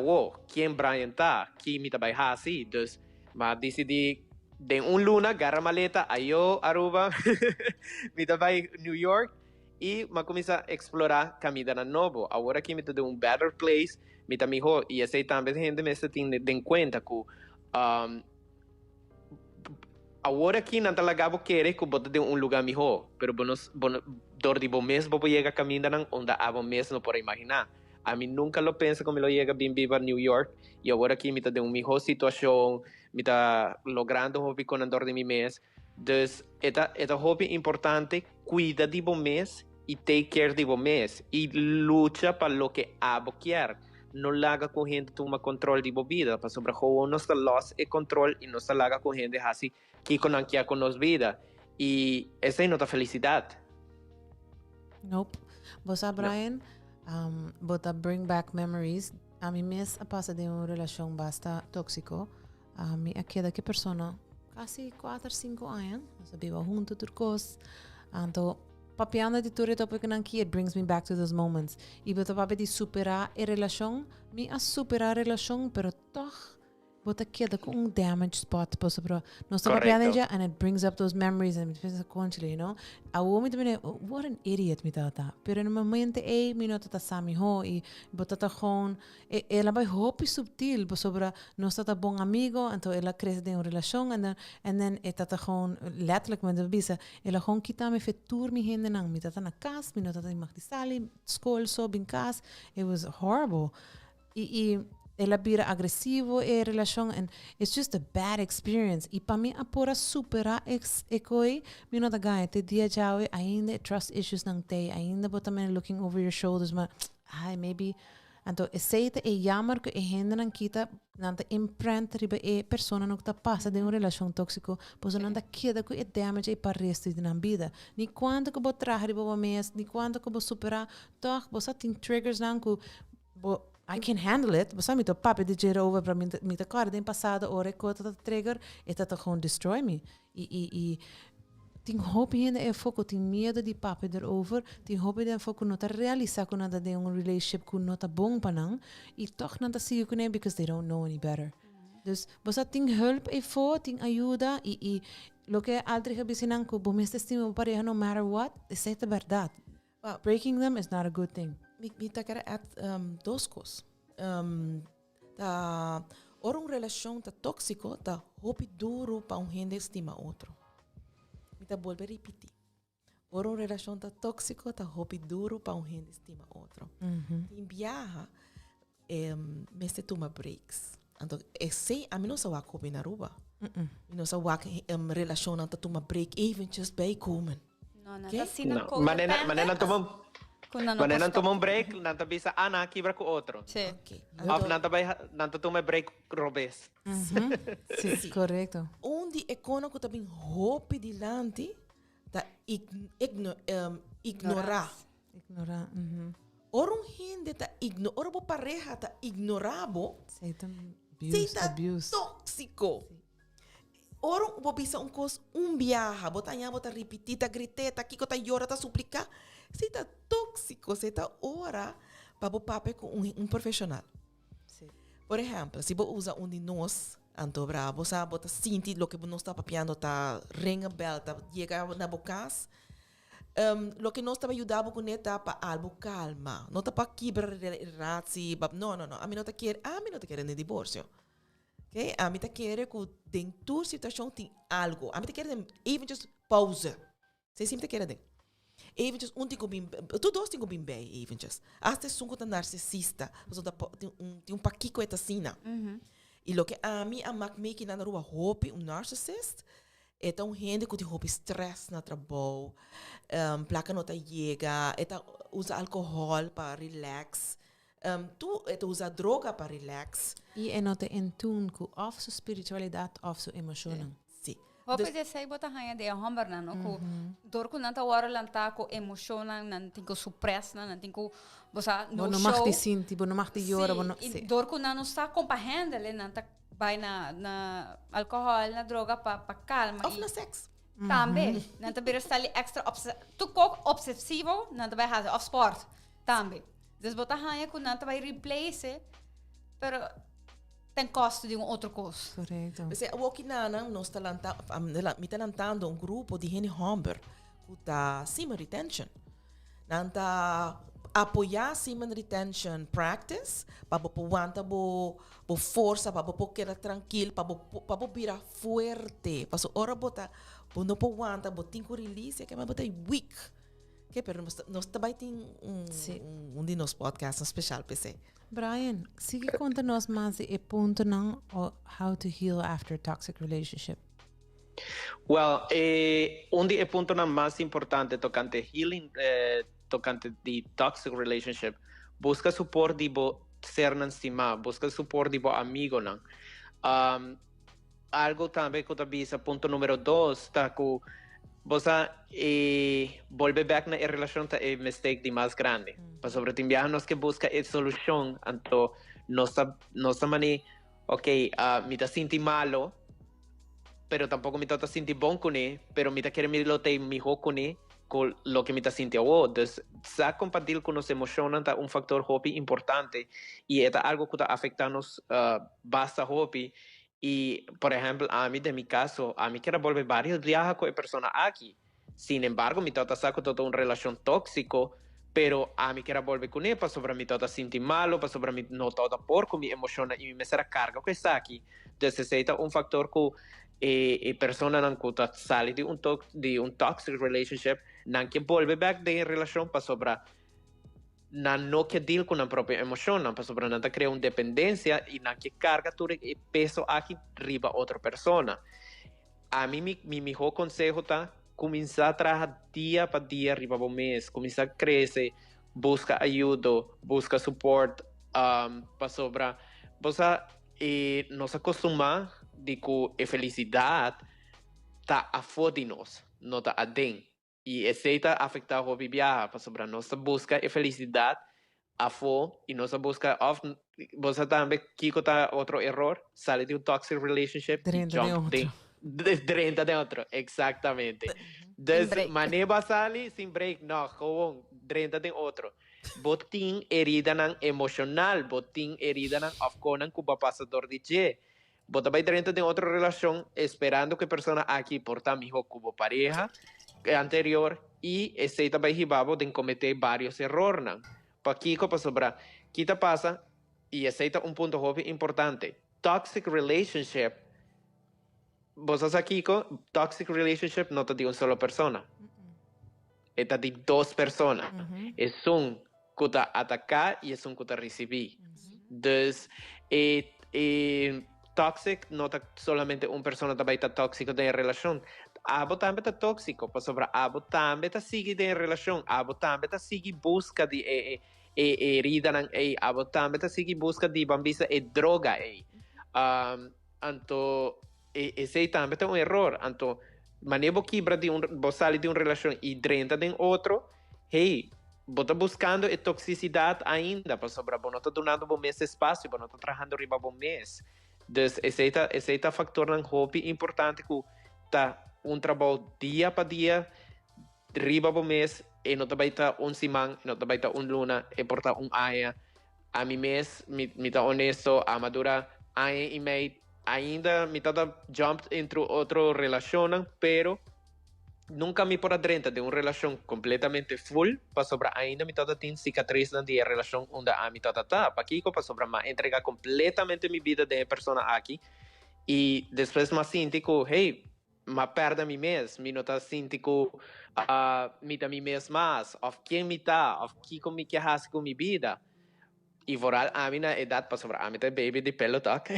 quem Brian tá, que me vai fazer, então, mas decidi de luna, agarra a maleta, eu Aruba, me vai New York e me começa a explorar caminho na novo. Agora aqui me de better place, me tá melhor e esse também gente me tem de conta que agora aqui não tá legal querer que bota de lugar melhor, pero dor de bom mês vou chegar caminho na onde a bom mês não pode imaginar. A mim nunca lo pensa como eu chega bem viva New York e agora aqui me tá de melhor situação, me está logrando hobby com a dor de mim mês. Então, é hobby importante, cuida de bom mês e take care de bom mês e luta para o que abo quer. Não larga com gente toma controle de vida, para sobre o nosso loss e controle e não se larga com gente assim que conanquia com nossa vida e essa é nossa felicidade. Nope. Você, Brian, bota bring back memories. A mim mês a passa de uma relação bastante tóxico. Mi aquela que persona quase 4-5 anos, nós viva junto turcos. Então, papiando de tudo porque não it brings me back to those moments. E bota papi de superar a relação, mi a superar a relação, pero toch bota queda com damage spot, para nós papiando já, and it brings up those memories and it feels constantly, you know. A woman também, what an idiot mi tata. Pero no momento mi nota tá sami ho e bota tá gewoon, ela vai hopi subtil, sobre nós tá bom amigo, então ela cresce de uma relação and then tá gewoon letterlijk met de bisa, ela gewoon kita me fetur mi hende nang mi tata na kas, mi nota tá mag di sali, school so bin kas, it was horrible. Ela vira agressivo e relação and it's just a bad experience e para mim apora superar ekoi mi nota ganha te dia jawe ainda trust issues nang te ainda botamen looking over your shoulders mas maybe então aceita e jammer que ainda não kita nanta imprint riba e persona não tá passa de uma relação tóxico pois não tá queda que damage e para resto de na vida ni quando que bo traga riba o mês ni quando que bo superar toch você tem triggers nang que I can handle it. Basta mi to papi de gera over para mi te cara den passado ore ko ta trigger e ta gewoon destroy me. E Tem hobby ainda é foco, tem medo de papo erover, tem hobby de foco não tá realizar que nada de relationship que não tá bom para não, e toch não tá seguir com ele because they don't know any better. Dus você tem hulp e tem ajuda e lo que altri gabisinang ko bumiste estimo pareha no matter what, is a verdade. Breaking them is not a good thing. Me tá querendo duas coisas. Tá relação tá tóxico, tá hobby duro para gente estima outro. Me tá volver repetir. Relação tá tóxico, tá hobby duro para gente estima outro. Em viaja, me se toma breaks. Então, a mim não se vai comer na rua. Não se vai relação não tá toma break, even just bij komen. Manena toma break, nanta bisa ana kibra ko outro. Sim. Okay. Of nanta toma break robes. Sim, correto. Onde economico também hope dilante da ignorar. Ignorar. Orang hindi ta orang bo pareja ta ignorabo. Satan Seita abuse. tóxico. Orang bo bisa viaja, botanya bota repetir, ta grite, ta kiko ta llora, ta suplicar. Seita tóxico, seita ora para bo pape com profissional. Sim. Por exemplo, se você usa de nós, anto bravo, sabe, você sente o que você está papiando, tá ringa bel, tá chega na boca. Lo que nós estava ajudando com ele para algo calma, não tá para quebrar relação, não, a mim não tá querendo divórcio, ok? A mim tá querendo que dentro da situação tem algo, a mim tá querendo even just pausa, você sempre tá querendo, even just tu dois tem bem, even just, até sungo tá narcisista, você tem paquico etasina, e lo que a mim a make na rua hope narcisista. Então, gente que tem stress no trabalho, placa não chega, usa álcool para relax, tu usa droga para relax. E é nota em tune com of sua spiritualidade, of sua emoção. Sim. Hope de sei bota hanya de hambar na no ko dor ko nanta wara lanta ko emotion nan tin ko suppress na tin ko bosa no Bono show. mag te sinti, bono mag te llora, bono sim. Dor ko nano sta comprehendele nanta vai na alcohol na droga pa calma Of na sex. Também. Nanta bira stali extra tu ko obsessivo nanta vai hazer of sport também. Dus bota hanya ko nanta vai replace pero tem custo de outro coisa. Correto. Você aqui nós está lançando grupo de gente Humber que está semen retention. Nanta apoiar semen retention practice para aguantar bo força, para quedar tranquilo, para virar forte. Para ora bota, não pode aguentar, tem que release, que mas bota weak. Que pero nós também tem de nos podcast especial PC. Brian, sigue conta-nos mais e ponto não how to heal after toxic relationship. Well, onde ponto mais importante tocante healing, tocante de toxic relationship, busca suporte de bo ser nan estima, busca suporte de bo amigo nan. Algo também que eu avisa, ponto número 2, tá que você volver back na relação tá é mistake de mais grande. Para sobre timbiar nós que busca a solução, então nossa mani, ok, me tá senti malo, pero tampoco me tá senti bom com ele, pero me tá querendo me lote melhor com ele, com lo que me tá senti agora. Então, sa compartilhar com nossa emoção tá factor hobby importante e é algo que tá afetando nos basta hobby. Y, por ejemplo, a mí, de mi caso, a mí quiero volver varios viajes con personas aquí. Sin embargo, mi tata saco toda una relación tóxico, pero a mí quiero volver con él, para sobre mi tata sentir malo, para sobre mi no toda por con mi emoción y me será carga que está aquí. Entonces, es un factor que persona no que sale de un toxic relationship, no que vuelve back de relación para sobre no que deal con la propia emoción, para sobre nada crea una dependencia y no que carga todo el peso aquí arriba otra persona. A mí mi mejor consejo está comenzar a trabajar día para día arriba un mes, comenzar a crecer, busca ayuda, busca support, para sobre, nos acostumar de que felicidad está afuera de nos, no está adentro. E aceita afetar o viajar para sobre nossa busca e felicidade afo e nossa busca of você também que tá outro erro sale de um toxic relationship Dentro de outro. 30 de outro, exatamente. Dus break. maneba sali sem break, não, gewoon 30 de outro. Botin herida ng emocional, botin herida ng afkonan kuba pasador de je. Bota vai 30 de outra relação, esperando que a pessoa aqui porta mijo como pareja anterior e aceita vai ribabo de cometer vários erros. Para Kiko, para sobrar, kita passa e aceita ponto hobby importante. Toxic relationship. Vos aqui, toxic relationship não está de uma só pessoa. Está de duas pessoas. É que está atacar e é que está receber. Dus, toxic não está solamente uma pessoa que está tóxica na relação. Abo também está tóxico, para sobrar. Abo também está seguindo em relação. Abo também está seguindo busca de herida. Abo também está seguindo busca de bambisa e droga. Então, esse também é erro. Então, maneiro quebra de sair de uma relação e drenta de outro. Hey, você buscando a toxicidade ainda, para sobrar. Você não está dando bom mês espaço, você não está trabalhando riba bom mês. Então, esse é fator ng hobby importante que tá trabalho dia para dia, riba bom mês, e não vai estar semana, não vai estar luna, e porta aia. A mim mês, me tá honesto, a madura aia e meio, ainda me tá jump entre outra relação, pero nunca me por adrenta de uma relação completamente full, para sobrar ainda me tá tem cicatriz na de relação onde a me tá para aqui para sobrar mas entregar completamente minha vida de pessoa aqui e depois me sinto que hey, me perda mim mesmo, me não tá sinto que me tá mim mesmo mais, of quem me tá, of que como me quer fazer com minha vida. E voral a minha idade para sobrar a minha baby de pelo toque.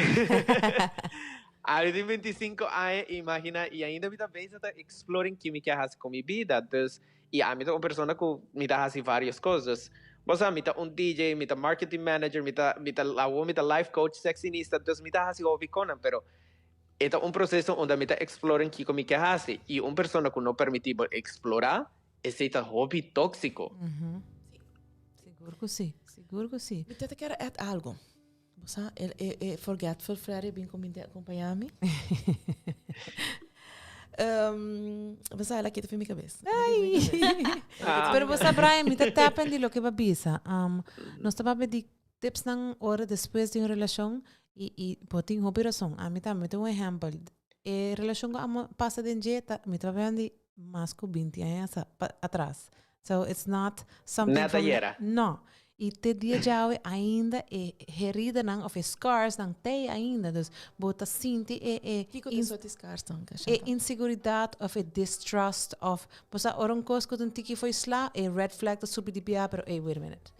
A de 25 anos, imagina, e ainda me dá bem está exploring que me quer fazer com minha vida. Então, e a mim tá uma pessoa que me dá fazer várias coisas. Você me tá DJ, me tá marketing manager, me tá life coach, sexinista, então me tá fazer hobby conan, pero é um processo onde me tá exploring que me quer fazer. E uma pessoa que não permite explorar, esse é hobby tóxico. Seguro que sim. Seguro que sim. Eu te quero add algo. Você é forgetful, Freire, bem acompanhar-me? Você ela aqui tá minha cabeça. Pero você, Brian, me tá aprendendo o que babisa. Nós tá pedindo tips nang hora depois de uma relação e botem operação. A mim tá me um exemplo. E relação que passa de dieta, me tá vendo mais que 20 anos atrás. So it's not something Nada era. No. E te dia já ainda é herida não, of scars não tem ainda, dus bota sinti que aconteceu com scars então? Inseguridade of a distrust of, posa orang coisa que tu tiki foi slá é red flag da subir de bia, pero wait a minute.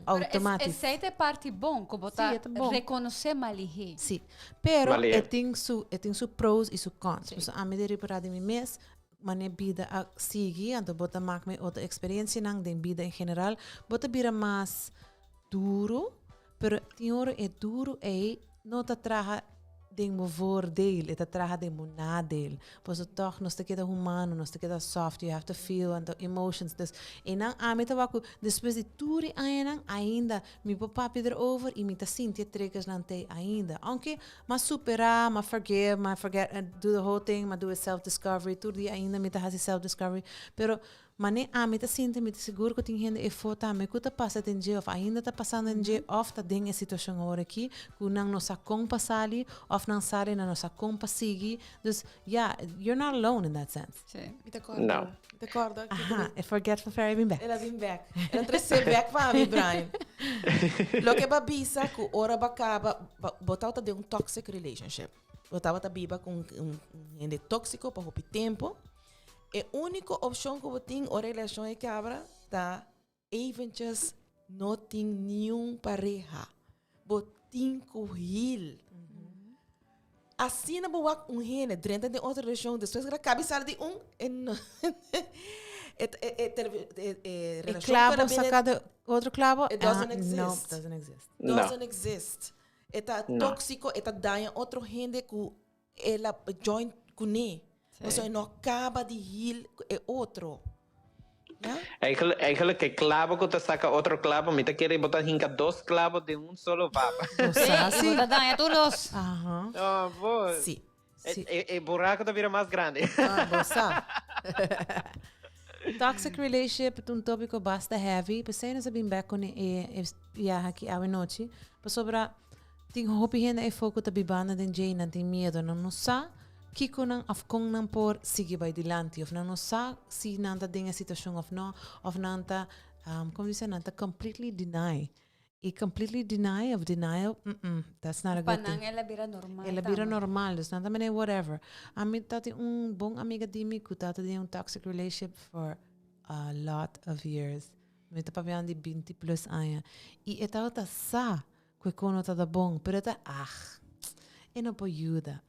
Automático. Essa é a parte bom, que botar reconhecer malihe. Sim. Pero tem su pros e su cons. Posa a me de reparar de mim mesmo. Mane vida a seguir, então bota me outra experiência nang de vida em geral, bota bira mais duro, pero tioro é duro e não tá traga de mover dele, tá traga de monar dele. Pois toch nós te queda humano, nós te queda soft, you have to feel and the emotions. Dus e nang me tá waku depois de tudo ainda me papa pedir over e me tá sentir tregas não tem ainda. Aunque mas superar, mas forget, do the whole thing, mas do a self discovery, tudo ainda me tá fazer self discovery, pero Mane me tá sentindo, me tá seguro que tem gente e foto, me que tá passando em dia, ainda tá passando em dia, of tá dentro da situação agora aqui, que não nossa compa sali, of não sali na nossa compa sigue, dus yeah, you're not alone in that sense. Sim. Me acorda. Não. Me acorda. Aha, e forgetful fairy been back. Ela vem back. Ela trouxe back para mim, Brian. Lo que babisa que ora bacaba, botar de toxic relationship. Botar tá biba com gente tóxico para o tempo. A única opção que eu tenho na relação é que abra tá even just não tem nenhum pareja. Botin corril. Assim na boa gente dentro de outra relação, depois que acaba sair de clavo sacado outro clavo? It doesn't exist. No, doesn't exist. Doesn't exist. Está tóxico, está dando outra gente que ela join com ele. Você não acaba de heal é outro. Eigenlijk que clavo que te saca outro clavo, me te quiere botar hinca 2 clavos de um solo vapo. Sim. Tá dando todos. Aham. Oh, boy. Sim. Sí. El buraco te vira más grande. Ah, bossa. Toxic relationship é um tópico bastante heavy. Pensei nessa bem back quando ia aqui à noite. Para sobra, tem hopi gente é foco da bibana den jay não tem medo não sa que kunang afkong nang por sige by dilante of não sa si nanta ding a situação of nanta como diz nanta completely deny. E completely deny of denial, that's not a good thing. Panang ela bira normal. Ela vira normal, dus nanta mene whatever. A mim tati bom amiga de mim que tati de toxic relationship for a lot of years. Me tá papiando de 20 plus anos. E eta outra sa que kono tá da bom, pero eta e não pode ajudar.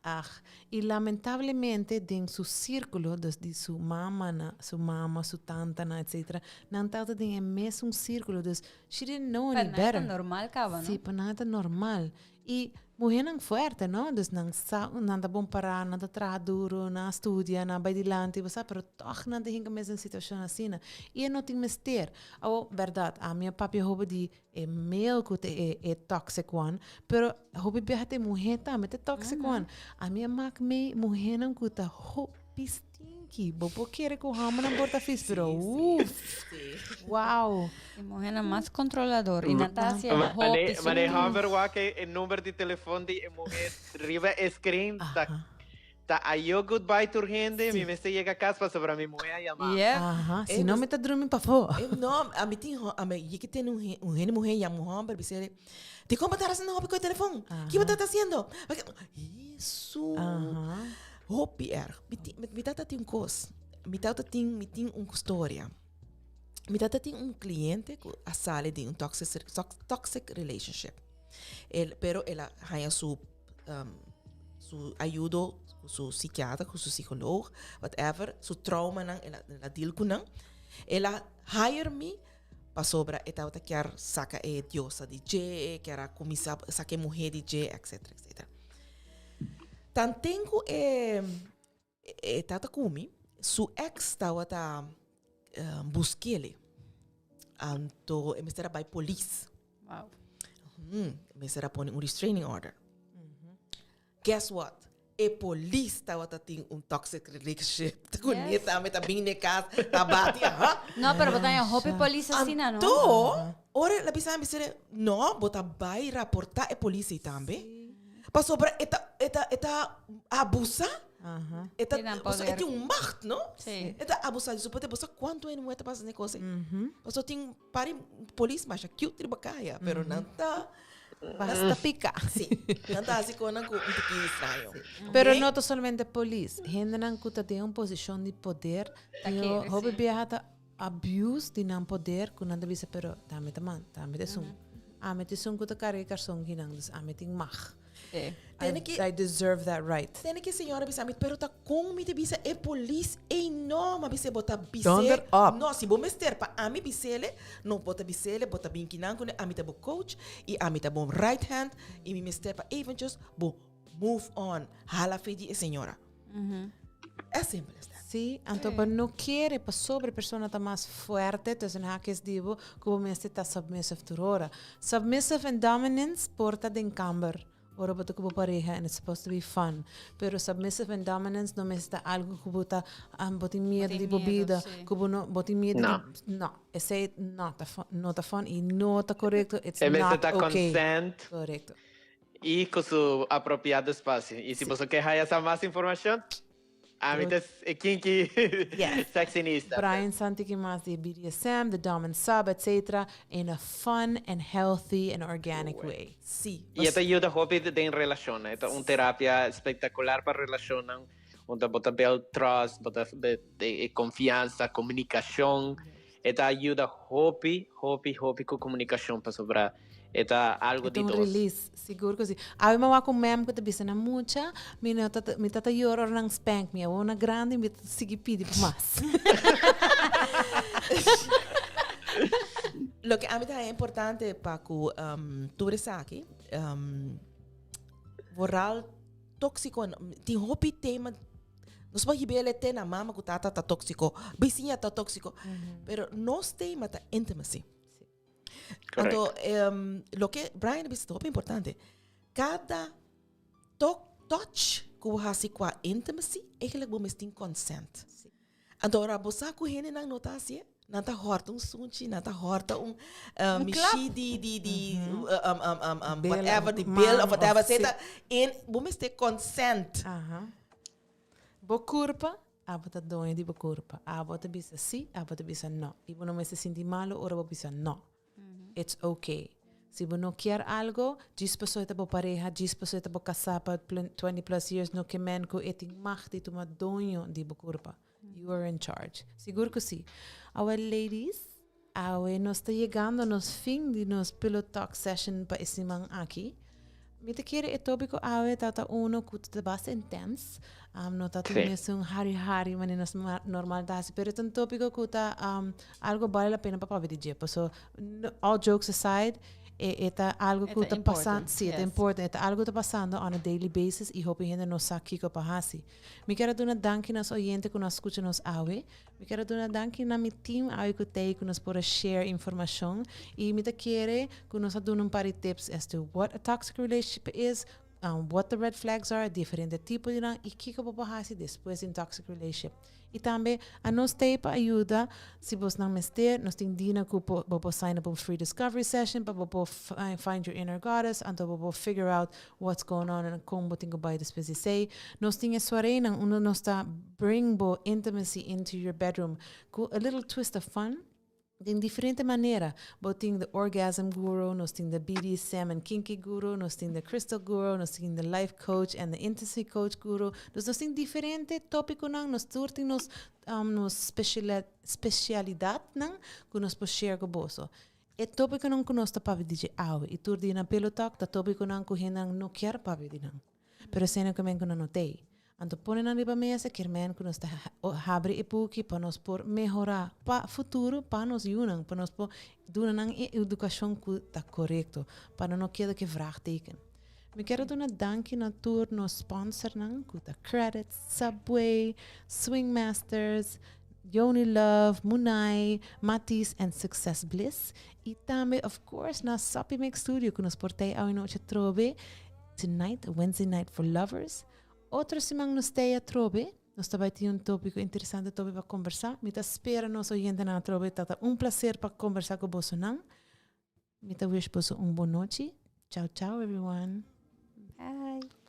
E lamentavelmente, dentro do círculo de sua mama, sua tanta, etc., não está dentro do mesmo círculo. Dus, she didn't know any better. Panang normal kaba, no? Sim, panata normal. E mulher não forte, não? Dus não está bom parar, não está trabalhar duro, não estudia, não vai adiante, mas pero toch não tem a mesma situação assim. E não tem mistério. Oh, verdade, a minha papi houve de male que é toxic one, pero houve de mulher também é toxic one. A minha mulher não cuta pistinky, bobo querer que o ramo não porta fiz, pero wow. E morrendo mais controlador. E Natácia é hope. Mane hammer wake el número de telefone de mulher riba screen tá aí goodbye turgende, mi me llega a casa para mi mulher chamar. Yeah. Se não me tá dormindo para fora. Não, a mim tem que tem um mulher e um homem, dizer, de como tá fazendo hobby com o telefone? Que você tá fazendo? Isso. Hobby me tata tem coisa. Me tata tem uma história. Me tata tem cliente que a sala de toxic relationship. Pero ela ganha su ajuda com su psiquiatra, com su psicólogo, whatever, su trauma nang ela deal com nang. Ela hire me para sobra eta outra quer saca diosa de J, quer começar saca mulher de J, etc. Tan tengo tata kumi, su ex tawata busquele. Anto me será by police. Wow. Me será pone um restraining order. Guess what? Police tawata ting toxic relationship. Kunita me tá bem na casa, tá bati, No, pero botanya hope polícia assim, não? Então, ora la bisa me será, no, bota vai reportar polícia também. Passou para eta abusa. Eta é um macht, não? Sim. Eta abusa, isso pode você quanto é não é passando coisa. Você tem para polícia mas cute de bacaia, pero não tá Basta pica. sim. Não tá assim com um pouquinho estranho. Pero no solamente police. Gente não cuta de uma posição de poder. Eu houve beata abuse de não poder com nada bisa pero dame taman, dame de sum. Ame de sum cuta carregar song hinang dus ame ting mag. I deserve that right. Tem que senhora bisa pero tá com me de bisa police enorme bisa bota bisa. Thunder up. No, se bom mister pa ami bisele, no bota bisele, bota binkinan com ami tá bom coach e ami tá bom right hand e me mister pa even just bo move on. Hala fedi senhora. É simples. Sí, então não quer para sobre a pessoa tá mais forte, então não há que digo como me está submissive turora. Submissive and dominance porta den camber. Ora boto como pareja and it's supposed to be fun. Pero submissive and dominance não me está algo que bota boti medo de bebida, como não boti medo de não. Esse não tá fun e não tá correto. It's not tá okay. Consent. Correto. E com o apropriado espaço. E se você quer essa mais informação, a mim é kinky, sexinista. Brian Santi que mais de BDSM, the dom and sub, etc. in a fun and healthy and organic way. Sim. E esta ajuda hobby de relação, é terapia espetacular para relação, onde bota bel trust, bota de confiança, comunicação. Esta ajuda hobby com comunicação para sobrar. Eta algo de dos. Release, seguro que sim. Aí eu com mem que te bisa na mucha, me tata llorar nang spank me, uma grande me sigi pidi mais. Lo que a mí é importante para que tu aqui, moral tóxico, tem hobby tema. Nós vamos ver tem na mama que tá tóxico, vizinha tá tóxico, pero nós tema tá intimacy. Então, lo que Brian disse é importante. Cada touch que hasi qua intimacy, eigenlijk bo mesting consent. Adora bosa ku hene nang notasie, nanta horta sunchi, nanta horta michi di whatever the bill of whatever zeta in bo meste consent. Bokurpa, abota doin di bokurpa. Abota bisa si, abota bisa no. Ibo no me se sinti malo, ora bo bisa no. It's okay. Si bo no quer algo, diz pessoa tá bo pareja, diz pessoa tá bo casar para 20 plus years, no que men ko eting machti tu ma doinho di bokurpa. You are in charge. Seguro que sim. Our ladies, nós está chegando nos fim de nos Pillow Talk session para esse man aqui. Me te querer é tópico tata uno que está bastante intenso. Não tá tudo nesse hari mas nas normalidade. Pero é um tópico que tá algo vale a pena para ver dia. So all jokes aside, é algo que está passando, sim, é importante. É algo que está passando on a daily basis e hope gente não sabe que para hasi. Me quero dar danke nas oyentes que nos escutam nos awe. Me quero dar danke na mi team que tem que nos pode share informação e me te querer que nos dar par de tips as to what a toxic relationship is. What the red flags are, diferente tipo de e que para hasi depois em toxic relationship. E também a nós tem para ajuda se você não mester, nós tem dina que você sign up um free discovery session para você find your inner goddess, então você figure out what's going on and como você tem que buy depois de sei. Nós tem essa arena onde nós está bring intimacy into your bedroom, com a little twist of fun. De diferente maneira, nós temos the orgasm guru, nós temos the BDSM and kinky guru, nós temos the crystal guru, nós temos the life coach and the intimacy coach guru. Nós temos diferente tópico nós temos nos especialidade que nós podemos share com você. E tópico não que nós está para dizer e tudo na Pillow Talk, tá tópico não que não quer para dizer não. Pero sendo que men que não notei. Então, põe na riba mesa que men que nós está abre e puki para nós por melhorar para futuro para nós unam para nós por dar uma educação que está correto para não queda que vraagteken. Me quero dar danke na tour nos sponsor nang que tá Credits, Subway, Swing Masters, Yoni Love, Munai, Matisse and Success Bliss e também of course na Soppy Mix Studio que nos portei ao noite trobe tonight, Wednesday night for lovers. Outro semana nos teia trobe, nós também temos tópico interessante para conversar. Me espera nós oyente na trobe, tá prazer para conversar com você não. Me wish você boa noite. Ciao, ciao everyone. Bye.